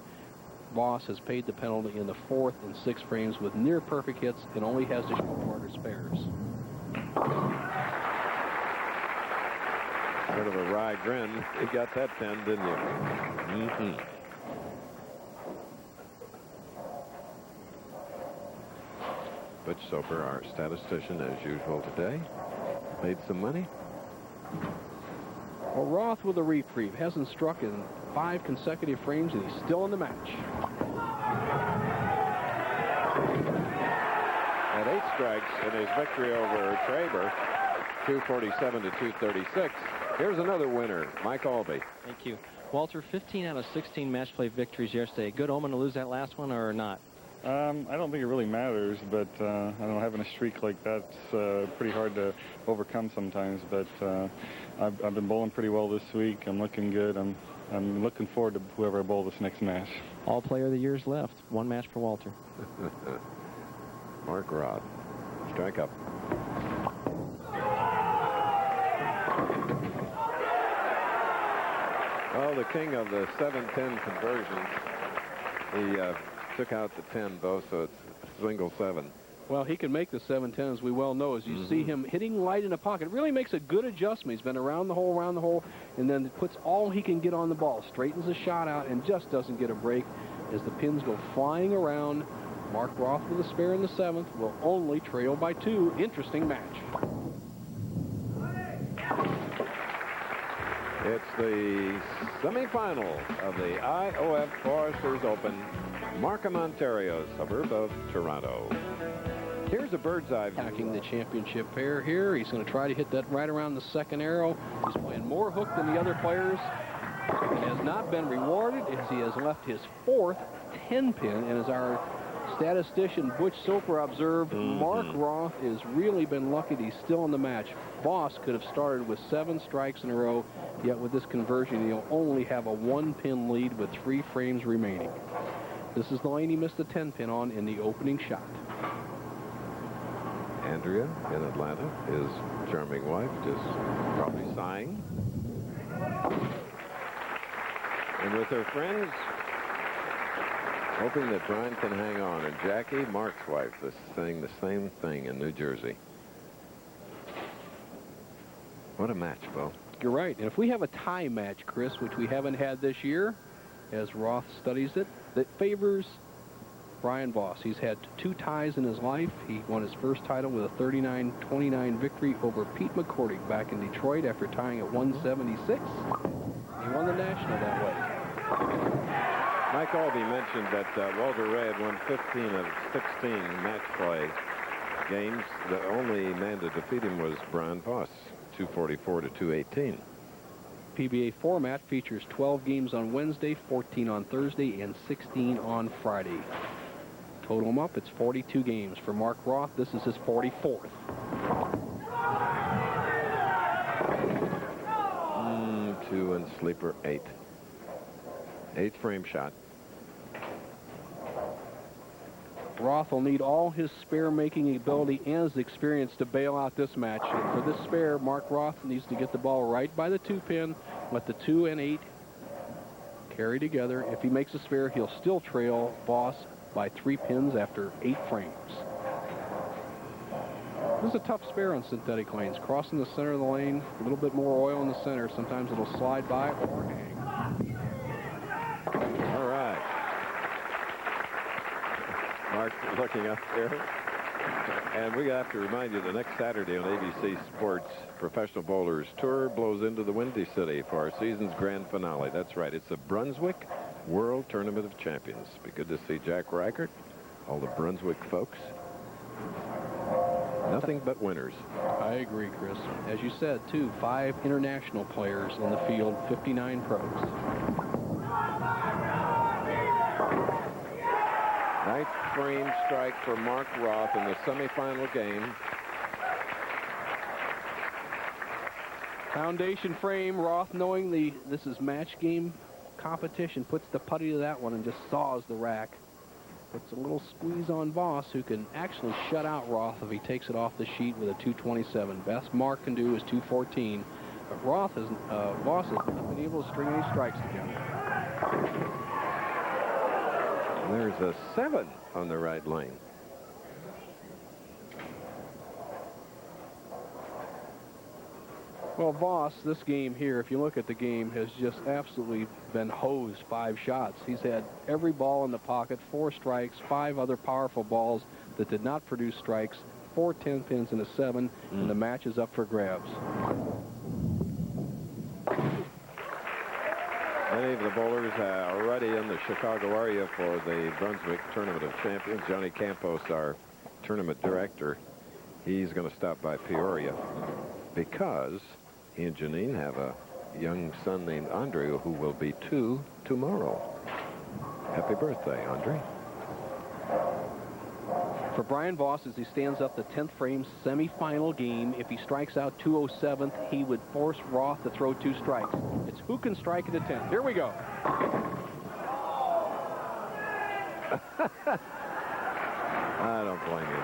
Voss has paid the penalty in the 4th and 6th frames with near perfect hits and only has to show harder spares. Sort of a wry grin. You got that pin, didn't you? Butch Soper, our statistician, as usual today, made some money. Well, Roth with a reprieve. Hasn't struck in 5 consecutive frames, and he's still in the match. At 8 strikes in his victory over Traber, 247 to 236. Here's another winner, Mike Albee. Thank you. Walter, 15 out of 16 match play victories yesterday. Good omen to lose that last one or not? I don't think it really matters, but I don't know, having a streak like that's pretty hard to overcome sometimes. But I've been bowling pretty well this week. I'm looking good. I'm looking forward to whoever I bowl this next match. All Player of the Year's left. 1 match for Walter. Mark Roth. Strike up. Oh, the king of the 7-10 conversions. He took out the 10 both, so it's single 7. Well, he can make the 7-10, as we well know. As you see him hitting light in the pocket, it really makes a good adjustment. He's been around the hole, and then puts all he can get on the ball, straightens the shot out, and just doesn't get a break as the pins go flying around. Mark Roth with a spare in the 7th will only trail by 2. Interesting match. It's the semifinal of the IOF Foresters Open, Markham, Ontario, suburb of Toronto. Here's a bird's eye view. Attacking the championship pair here. He's going to try to hit that right around the 2nd arrow. He's playing more hook than the other players. It has not been rewarded as he has left his 4th 10-pin, and as our statistician Butch Soper observed, Mark Roth has really been lucky that he's still in the match. Voss could have started with 7 strikes in a row, yet with this conversion he'll only have a 1-pin lead with 3 frames remaining. This is the lane he missed the 10-pin on in the opening shot. Andrea in Atlanta, his charming wife, just probably sighing. And with her friends, hoping that Brian can hang on. And Jackie, Mark's wife, is saying the same thing in New Jersey. What a match, Bo. You're right. And if we have a tie match, Chris, which we haven't had this year, as Roth studies it, that favors Brian Voss. He's had 2 ties in his life. He won his first title with a 39-29 victory over Pete McCordy back in Detroit after tying at 176. He won the National that way. Mike Albee mentioned that Walter Ray had won 15 of 16 match play games. The only man to defeat him was Brian Voss, 244 to 218. PBA format features 12 games on Wednesday, 14 on Thursday, and 16 on Friday. Total them up, it's 42 games. For Mark Roth, this is his 44th. 2 and sleeper 8. 8th frame shot. Roth will need all his spare-making ability and his experience to bail out this match. And for this spare, Mark Roth needs to get the ball right by the 2-pin, let the 2 and 8 carry together. If he makes a spare, he'll still trail Voss by 3 pins after 8 frames. This is a tough spare on synthetic lanes. Crossing the center of the lane, a little bit more oil in the center. Sometimes it'll slide by or hang. All right. Mark looking up there. And we have to remind you, the next Saturday on ABC Sports, Professional Bowlers Tour blows into the Windy City for our season's grand finale. That's right. It's the Brunswick World Tournament of Champions. Be good to see Jack Reichert, all the Brunswick folks. Nothing but winners. I agree, Chris. As you said, too, 5 international players in the field, 59 pros. Ninth frame strike for Mark Roth in the semifinal game. Foundation frame. Roth, knowing this is match game competition, puts the putty to that one and just saws the rack. Puts a little squeeze on Voss, who can actually shut out Roth if he takes it off the sheet with a 227. Best Mark can do is 214. But Voss has not been able to string any strikes together. There's a 7 on the right lane. Well, Voss, this game here, if you look at the game, has just absolutely been hosed 5 shots. He's had every ball in the pocket, 4 strikes, 5 other powerful balls that did not produce strikes, 4 10-pins and a 7, and the match is up for grabs. Many of the bowlers are already in the Chicago area for the Brunswick Tournament of Champions. Johnny Campos, our tournament director, he's going to stop by Peoria because he and Janine have a young son named Andre who will be 2 tomorrow. Happy birthday, Andre. For Brian Voss, as he stands up the 10th frame semifinal game, if he strikes out 207th, he would force Roth to throw 2 strikes. It's who can strike at the 10th. Here we go. I don't blame you.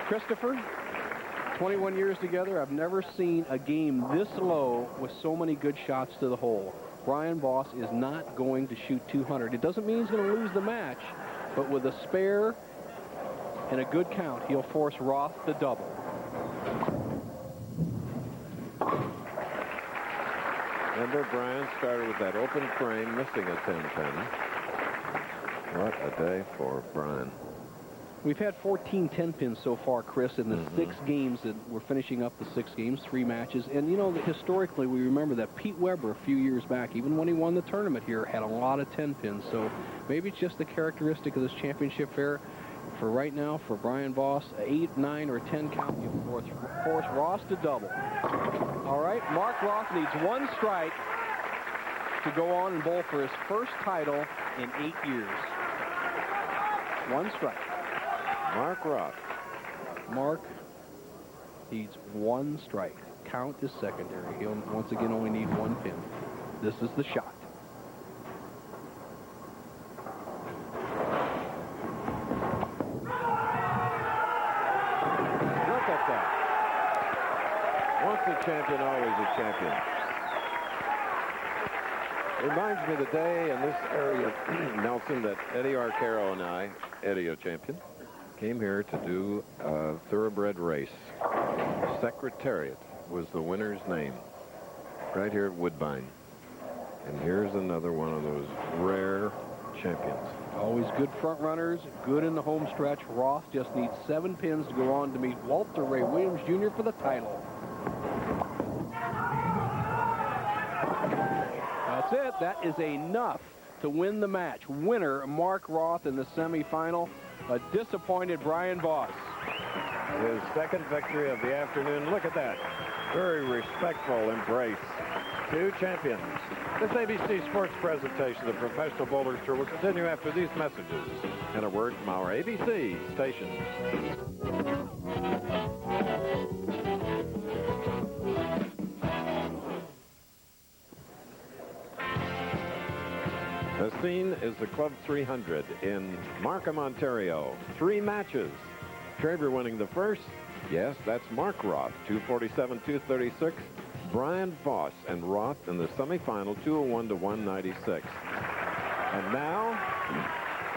Christopher, 21 years together, I've never seen a game this low with so many good shots to the hole. Brian Voss is not going to shoot 200. It doesn't mean he's going to lose the match, but with a spare and a good count, he'll force Roth to double. Remember, Brian started with that open frame, missing a 10-pin. What a day for Brian. We've had 14 10-pins so far, Chris, in the 6 games that we're finishing up the 6 games, 3 matches. And, you know, historically, we remember that Pete Weber a few years back, even when he won the tournament here, had a lot of 10-pins. So maybe it's just the characteristic of this championship fair. For right now, for Brian Voss, 8, 9, or 10 count, you force Ross to double. All right, Mark Roth needs 1 strike to go on and bowl for his first title in 8 years. 1 strike. Mark Roth. Mark needs 1 strike. Count is secondary. He'll once again only need 1 pin. This is the shot. Look at that. Once a champion, always a champion. Reminds me of the day in this area, Nelson, that Eddie Arcaro and I, Eddie, a champion, came here to do a thoroughbred race. Secretariat was the winner's name, right here at Woodbine. And here's another one of those rare champions. Always good front runners, good in the home stretch. Roth just needs 7 pins to go on to meet Walter Ray Williams Jr. for the title. That's it. That is enough to win the match. Winner, Mark Roth in the semifinal. A disappointed Brian Voss. His second victory of the afternoon. Look at that. Very respectful embrace. 2 champions. This ABC Sports presentation of the Professional Bowlers Tour will continue after these messages. And a word from our ABC stations. The scene is the Club 300 in Markham, Ontario. 3 matches. Traver winning the first. Yes, that's Mark Roth, 247-236. Brian Voss and Roth in the semifinal, 201-196. And now,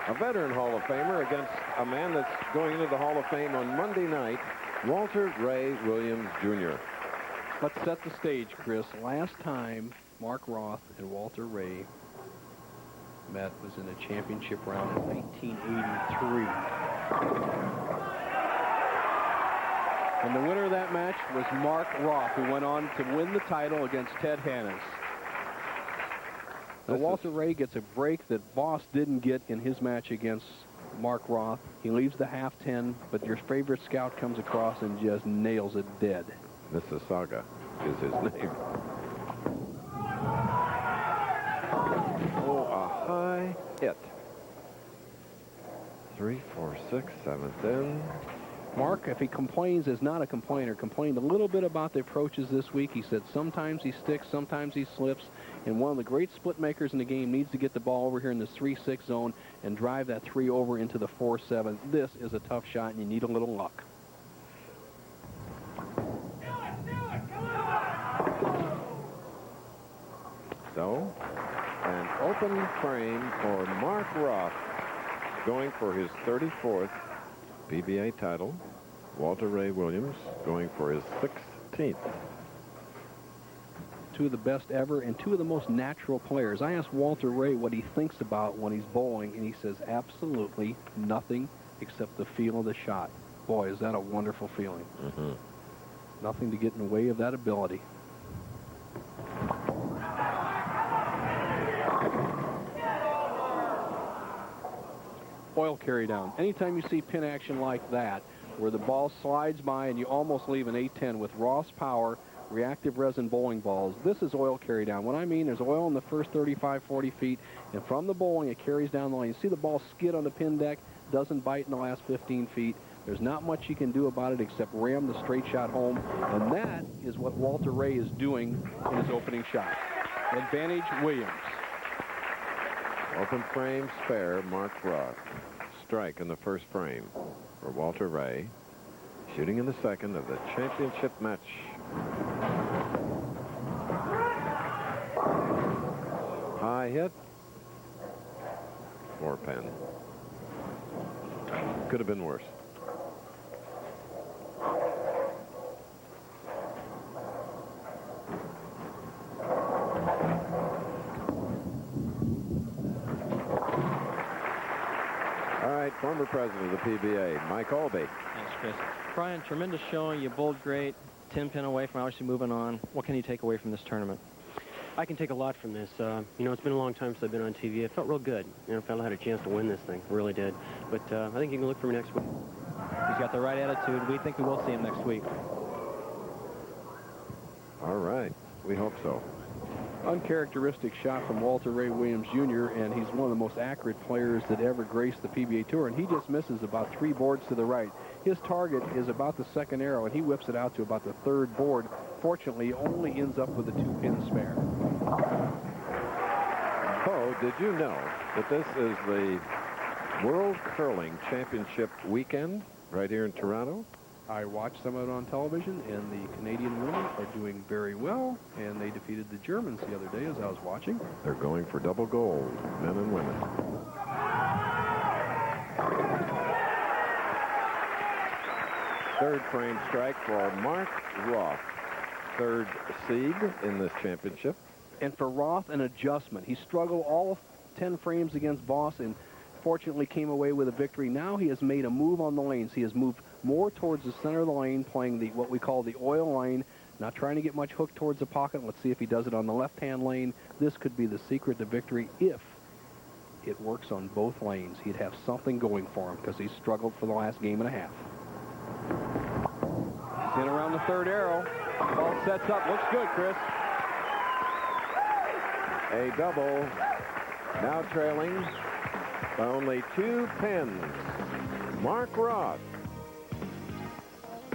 a veteran Hall of Famer against a man that's going into the Hall of Fame on Monday night, Walter Ray Williams Jr. Let's set the stage, Chris. Last time Mark Roth and Walter Ray met was in a championship round in 1983. And the winner of that match was Mark Roth, who went on to win the title against Ted Hannes. Now, Walter Ray gets a break that Voss didn't get in his match against Mark Roth. He leaves the half 10, but your favorite scout comes across and just nails it dead. Mississauga is his name. Oh, a high hit. 3, 4, 6, 7th in. Mark, if he complains, is not a complainer. Complained a little bit about the approaches this week. He said sometimes he sticks, sometimes he slips. And one of the great split makers in the game needs to get the ball over here in this 3-6 zone and drive that 3 over into the 4-7. This is a tough shot, and you need a little luck. So, an open frame for Mark Roth, going for his 34th PBA title. Walter Ray Williams going for his 16th. 2 of the best ever and 2 of the most natural players. I asked Walter Ray what he thinks about when he's bowling, and he says absolutely nothing except the feel of the shot. Boy, is that a wonderful feeling. Nothing to get in the way of that ability. Oil carry down. Anytime you see pin action like that, where the ball slides by and you almost leave an 8-10 with Ross Power reactive resin bowling balls, this is oil carry down. What I mean, there's oil in the first 35, 40 feet, and from the bowling, it carries down the line. You see the ball skid on the pin deck, doesn't bite in the last 15 feet. There's not much you can do about it except ram the straight shot home, and that is what Walter Ray is doing in his opening shot. Advantage Williams. Open frame spare, Mark Roth. Strike in the first frame for Walter Ray. Shooting in the second of the championship match. High hit. 4 pin. Could have been worse. Former president of the PBA, Mike Albee. Thanks, Chris. Brian, tremendous showing. You bowled great. 10 pin away from obviously moving on. What can you take away from this tournament? I can take a lot from this. You know, it's been a long time since I've been on TV. It felt real good. You know, I felt I had a chance to win this thing. I really did. But I think you can look for me next week. He's got the right attitude. We think we will see him next week. All right. We hope so. Uncharacteristic shot from Walter Ray Williams Jr., and he's one of the most accurate players that ever graced the PBA Tour, and he just misses about 3 boards to the right. His target is about the second arrow, and he whips it out to about the 3rd board. Fortunately, he only ends up with a 2-pin spare. Oh, did you know that this is the World Curling Championship weekend right here in Toronto? I watched some of it on television, and the Canadian women are doing very well, and they defeated the Germans the other day as I was watching. They're going for double gold, men and women. Third frame strike for Mark Roth, 3rd seed in this championship. And for Roth, an adjustment. He struggled all 10 frames against Voss and fortunately came away with a victory. Now he has made a move on the lanes. He has moved more towards the center of the lane, playing what we call the oil lane, not trying to get much hook towards the pocket. Let's see if he does it on the left-hand lane. This could be the secret to victory if it works on both lanes. He'd have something going for him because he's struggled for the last game and a half. He's in around the third arrow. Ball sets up. Looks good, Chris. A double. Now trailing by only 2 pins. Mark Roth.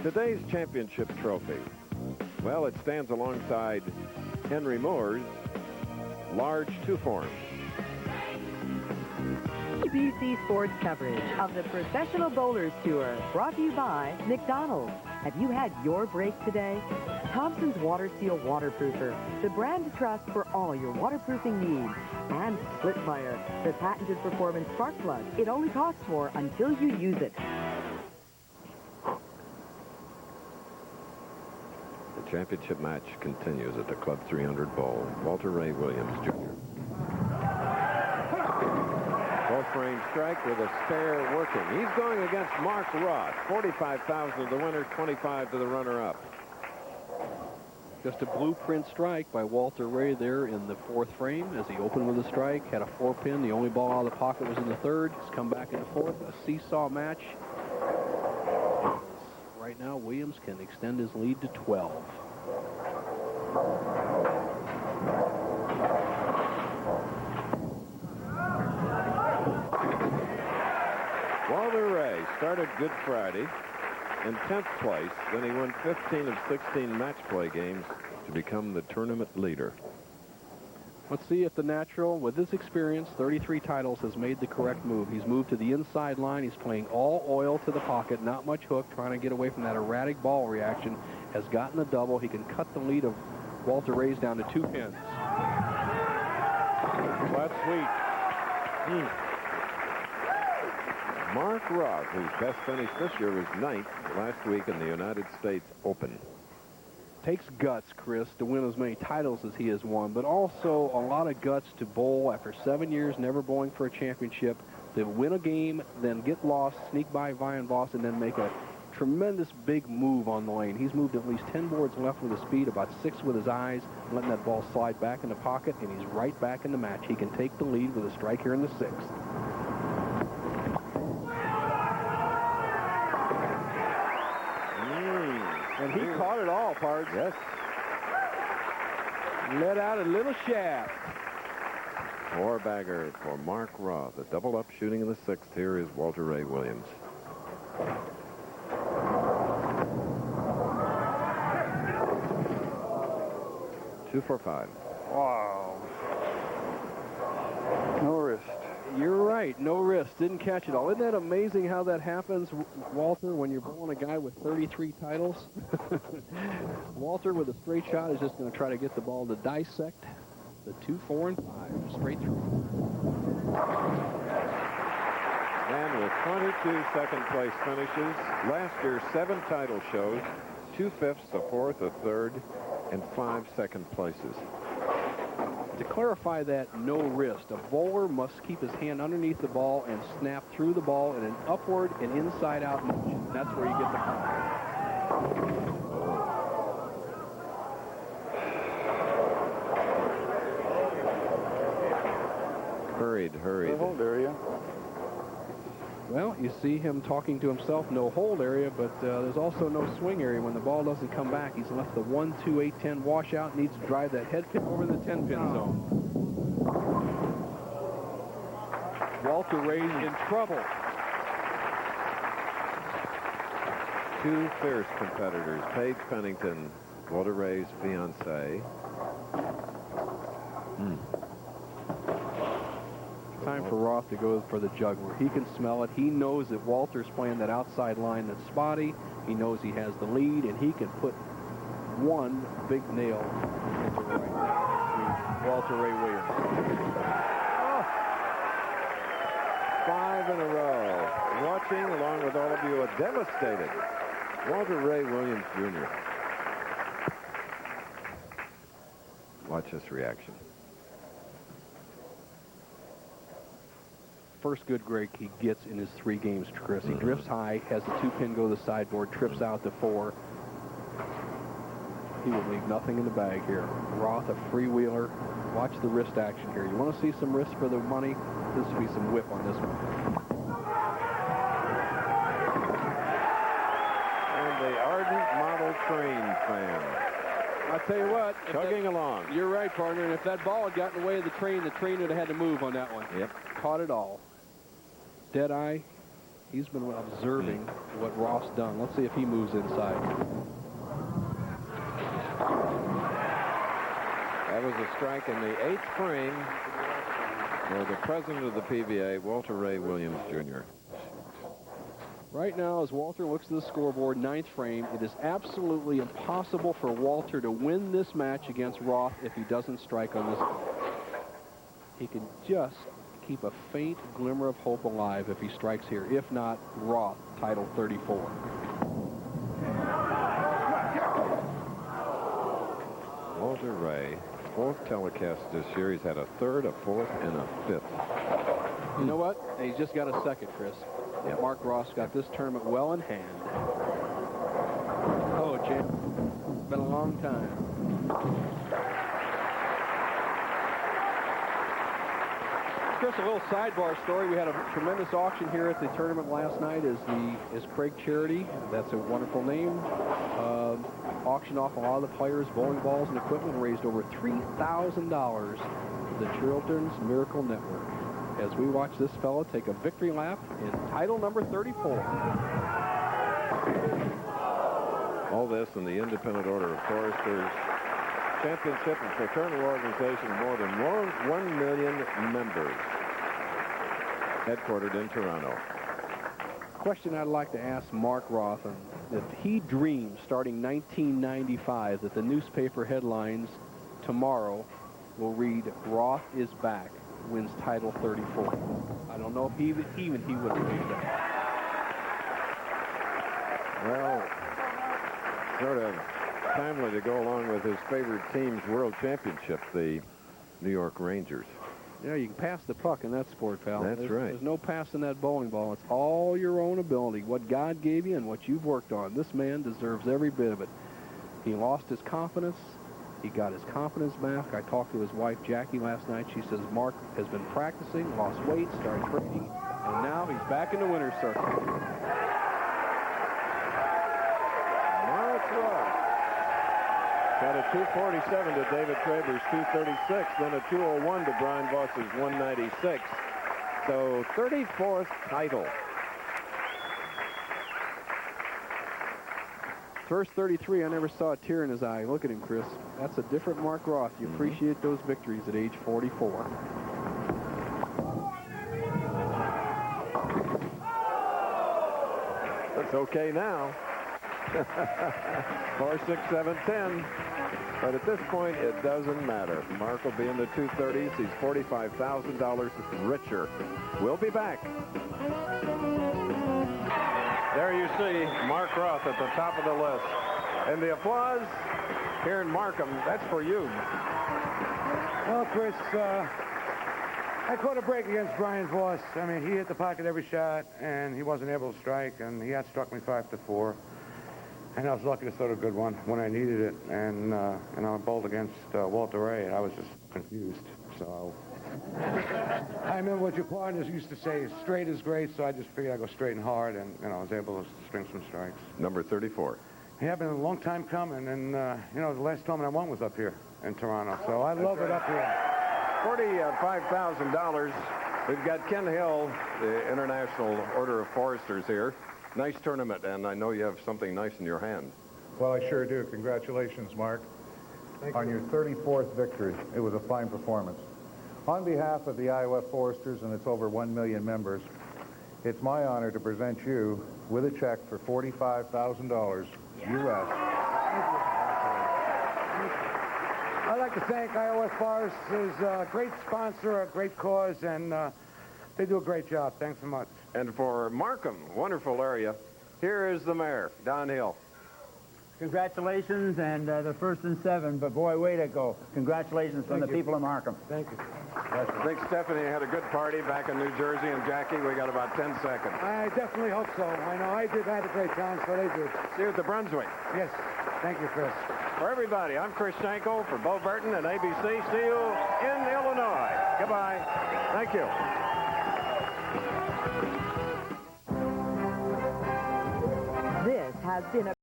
Today's championship trophy. Well, it stands alongside Henry Moore's large 2-form. ABC Sports coverage of the Professional Bowlers Tour, brought to you by McDonald's. Have you had your break today? Thompson's Water Seal Waterproofer, the brand to trust for all your waterproofing needs. And Splitfire, the patented performance spark plug. It only costs more until you use it. The championship match continues at the Club 300 Bowl. Walter Ray Williams, Jr. Both frame strike with a spare working. He's going against Mark Roth. 45,000 to the winner, 25 to the runner-up. Just a blueprint strike by Walter Ray there in the 4th frame as he opened with a strike, had a 4-pin. The only ball out of the pocket was in the 3rd. He's come back in the 4th. A seesaw match. Right now, Williams can extend his lead to 12. Walter Ray started Good Friday in 10th place. Then he won 15 of 16 match play games to become the tournament leader. Let's see if the natural, with his experience, 33 titles, has made the correct move. He's moved to the inside line. He's playing all oil to the pocket, not much hook, trying to get away from that erratic ball reaction. Has gotten a double. He can cut the lead of Walter Ray's down to 2 pins. Flat sweep. Mark Roth, whose best finish this year was 9th last week in the United States Open. Takes guts, Chris, to win as many titles as he has won, but also a lot of guts to bowl after 7 years never bowling for a championship, to win a game, then get lost, sneak by Vian Voss, and then make a tremendous big move on the lane. He's moved at least 10 boards left with his speed, about 6 with his eyes, letting that ball slide back in the pocket, and he's right back in the match. He can take the lead with a strike here in the 6th. And he caught it all, Pards. Yes. Let out a little shaft. 4-bagger for Mark Roth. The double up shooting in the 6th. Here is Walter Ray Williams. Two for 5. Wow. No wrist. You're right. No wrist. Didn't catch it all. Isn't that amazing how that happens, Walter, when you're bowling a guy with 33 titles? Walter, with a straight shot, is just going to try to get the ball to dissect the 2, 4, and 5 straight through. And with 22 second-place finishes, last year's 7 title shows, 2 fifths, a fourth, a third, and 5 second places. To clarify that, no wrist. A bowler must keep his hand underneath the ball and snap through the ball in an upward and inside-out motion. That's where you get the count. Hurried. No hold area. Well, you see him talking to himself, no hold area, but there's also no swing area. When the ball doesn't come back, he's left the 1, 2, 8, 10 washout, needs to drive that head pin over the 10-pin zone. Walter Ray's in trouble. 2 fierce competitors, Paige Pennington, Walter Ray's fiancée. Time for Roth to go for the juggler. He can smell it. He knows that Walter's playing that outside line that's spotty. He knows he has the lead, and he can put one big nail into right now. Walter Ray Williams. Oh. 5 in a row. Watching, along with all of you, a devastated Walter Ray Williams, Jr. Watch this reaction. First good break he gets in his 3 games, Chris. He drifts high, has the 2-pin go to the sideboard, trips out to 4. He will leave nothing in the bag here. Roth, a freewheeler. Watch the wrist action here. You want to see some wrist for the money? This will be some whip on this one. And the ardent model train fan. I'll tell you what. Chugging along. You're right, partner. And if that ball had gotten away of the train would have had to move on that one. Yep. Caught it all. Deadeye. He's been observing what Roth's done. Let's see if he moves inside. That was a strike in the 8th frame for the president of the PBA, Walter Ray Williams, Jr. Right now, as Walter looks at the scoreboard, 9th frame, it is absolutely impossible for Walter to win this match against Roth if he doesn't strike on this. He can just keep a faint glimmer of hope alive if he strikes here. If not, Roth, title 34. Walter Ray, 4th telecast this year. He's had a 3rd, a 4th, and a 5th. You know what? He's just got a 2nd, Chris. Yeah, Mark Ross got this tournament well in hand. Oh, champ. Been a long time. Chris, a little sidebar story. We had a tremendous auction here at the tournament last night. Is Craig Charity. That's a wonderful name. Auctioned off a lot of the players, bowling balls, and equipment, and raised over $3,000 for the Children's Miracle Network. As we watch this fella take a victory lap in title number 34. All this in the Independent Order of Foresters Championship and fraternal organization, more than 1 million members, headquartered in Toronto. Question I'd like to ask Mark Roth, if he dreams starting 1995 that the newspaper headlines tomorrow will read Roth is back, wins title 34. I don't know if even he would believe that. Well, sort of timely to go along with his favorite team's world championship, the New York Rangers. Yeah, you can pass the puck in that sport, pal. That's right. There's no passing that bowling ball. It's all your own ability, what God gave you and what you've worked on. This man deserves every bit of it. He lost his confidence. He got his confidence back. I talked to his wife, Jackie, last night. She says Mark has been practicing, lost weight, started training, and now he's back in the winner's circle. Mark Roth got a 247 to David Traber's 236, then a 201 to Brian Voss's 196. So 34th title. First 33, I never saw a tear in his eye. Look at him, Chris. That's a different Mark Roth. You appreciate those victories at age 44. That's okay now. 4, 6, 7, 10. But at this point, it doesn't matter. Mark will be in the 230s. He's $45,000 richer. We'll be back. There you see Mark Roth at the top of the list. And the applause here in Markham, that's for you. Well, Chris, I caught a break against Brian Voss. I mean, he hit the pocket every shot, and he wasn't able to strike, and he outstruck me 5-4. And I was lucky to throw a good one when I needed it. And I bowled against Walter Ray, and I was just confused. So I remember what your partners used to say, straight is great, so I just figured I'd go straight and hard, and I was able to string some strikes. Number 34. Yeah, been a long time coming, and the last tournament I won was up here in Toronto, so I love it up here. $45,000. We've got Ken Hill, the International Order of Foresters here. Nice tournament, and I know you have something nice in your hand. Well, I sure do. Congratulations, Mark, on your 34th victory. It was a fine performance. On behalf of the IOF Foresters and its over 1 million members, it's my honor to present you with a check for $45,000 U.S. I'd like to thank IOF Foresters, a great sponsor, a great cause, and they do a great job. Thanks so much. And for Markham, wonderful area, here is the mayor, Don Hill. Congratulations, and the first and 7, but boy, way to go. Congratulations from the people of Markham. Thank you. I think Stephanie had a good party back in New Jersey, and Jackie, we got about 10 seconds. I definitely hope so. I know I had a great time, so they did. See you at the Brunswick. Yes. Thank you, Chris. For everybody, I'm Chris Schenkel for Bo Burton and ABC. See you in Illinois. Goodbye. Thank you. This has been a